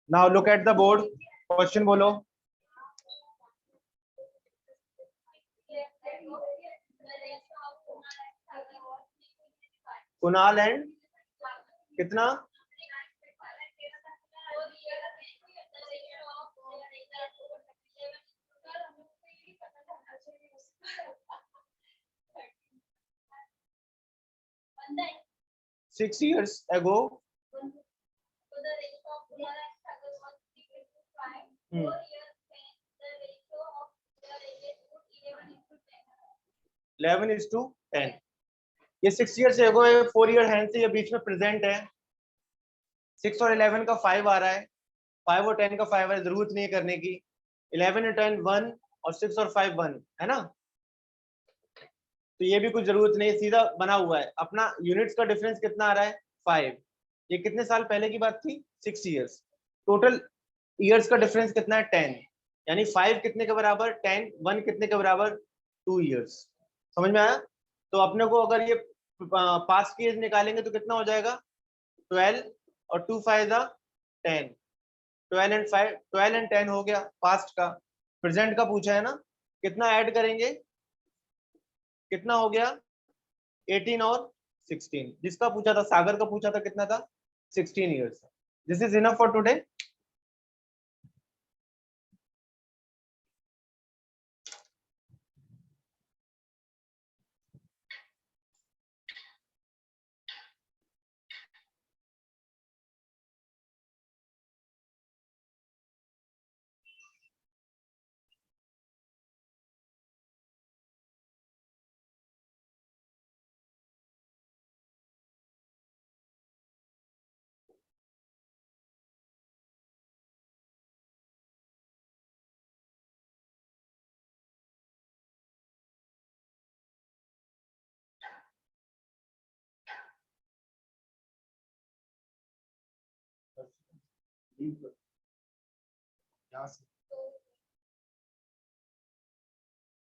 Now look at the board. Question बोलो. Kunal and कितना? Six years ago. 11:10. ये 6 years ago है, 4 year hand से ये बीच में present है. 6 और 11 का 5 आ रहा है, 5 और 10 का 5 आ रहा है, जरूरत नहीं है करने की. 11 और 10 1 और 6 और 5 1 है ना. तो ये भी कुछ जरूरत नहीं है, सीधा बना हुआ है. अपना यूनिट्स का डिफरेंस कितना आ रहा है? 5. ये कितने साल पहले की बात थी? 6 years. टोटल ईयर्स का डिफरेंस कितना है? 10. यानी 5 कितने के बराबर? 10. 1 कितने के बराबर? 2 years. समझ में आया? तो अपने को अगर ये पास्ट की एज निकालेंगे तो कितना हो जाएगा? 12 और 2 5 10. 12 एंड 10 हो गया पास्ट का. प्रेजेंट का पूछा है ना, कितना ऐड करेंगे? कितना हो गया? 18 और 16. जिसका पूछा था, सागर का पूछा था, कितना था? 16 years. This is enough for today. यहाँ से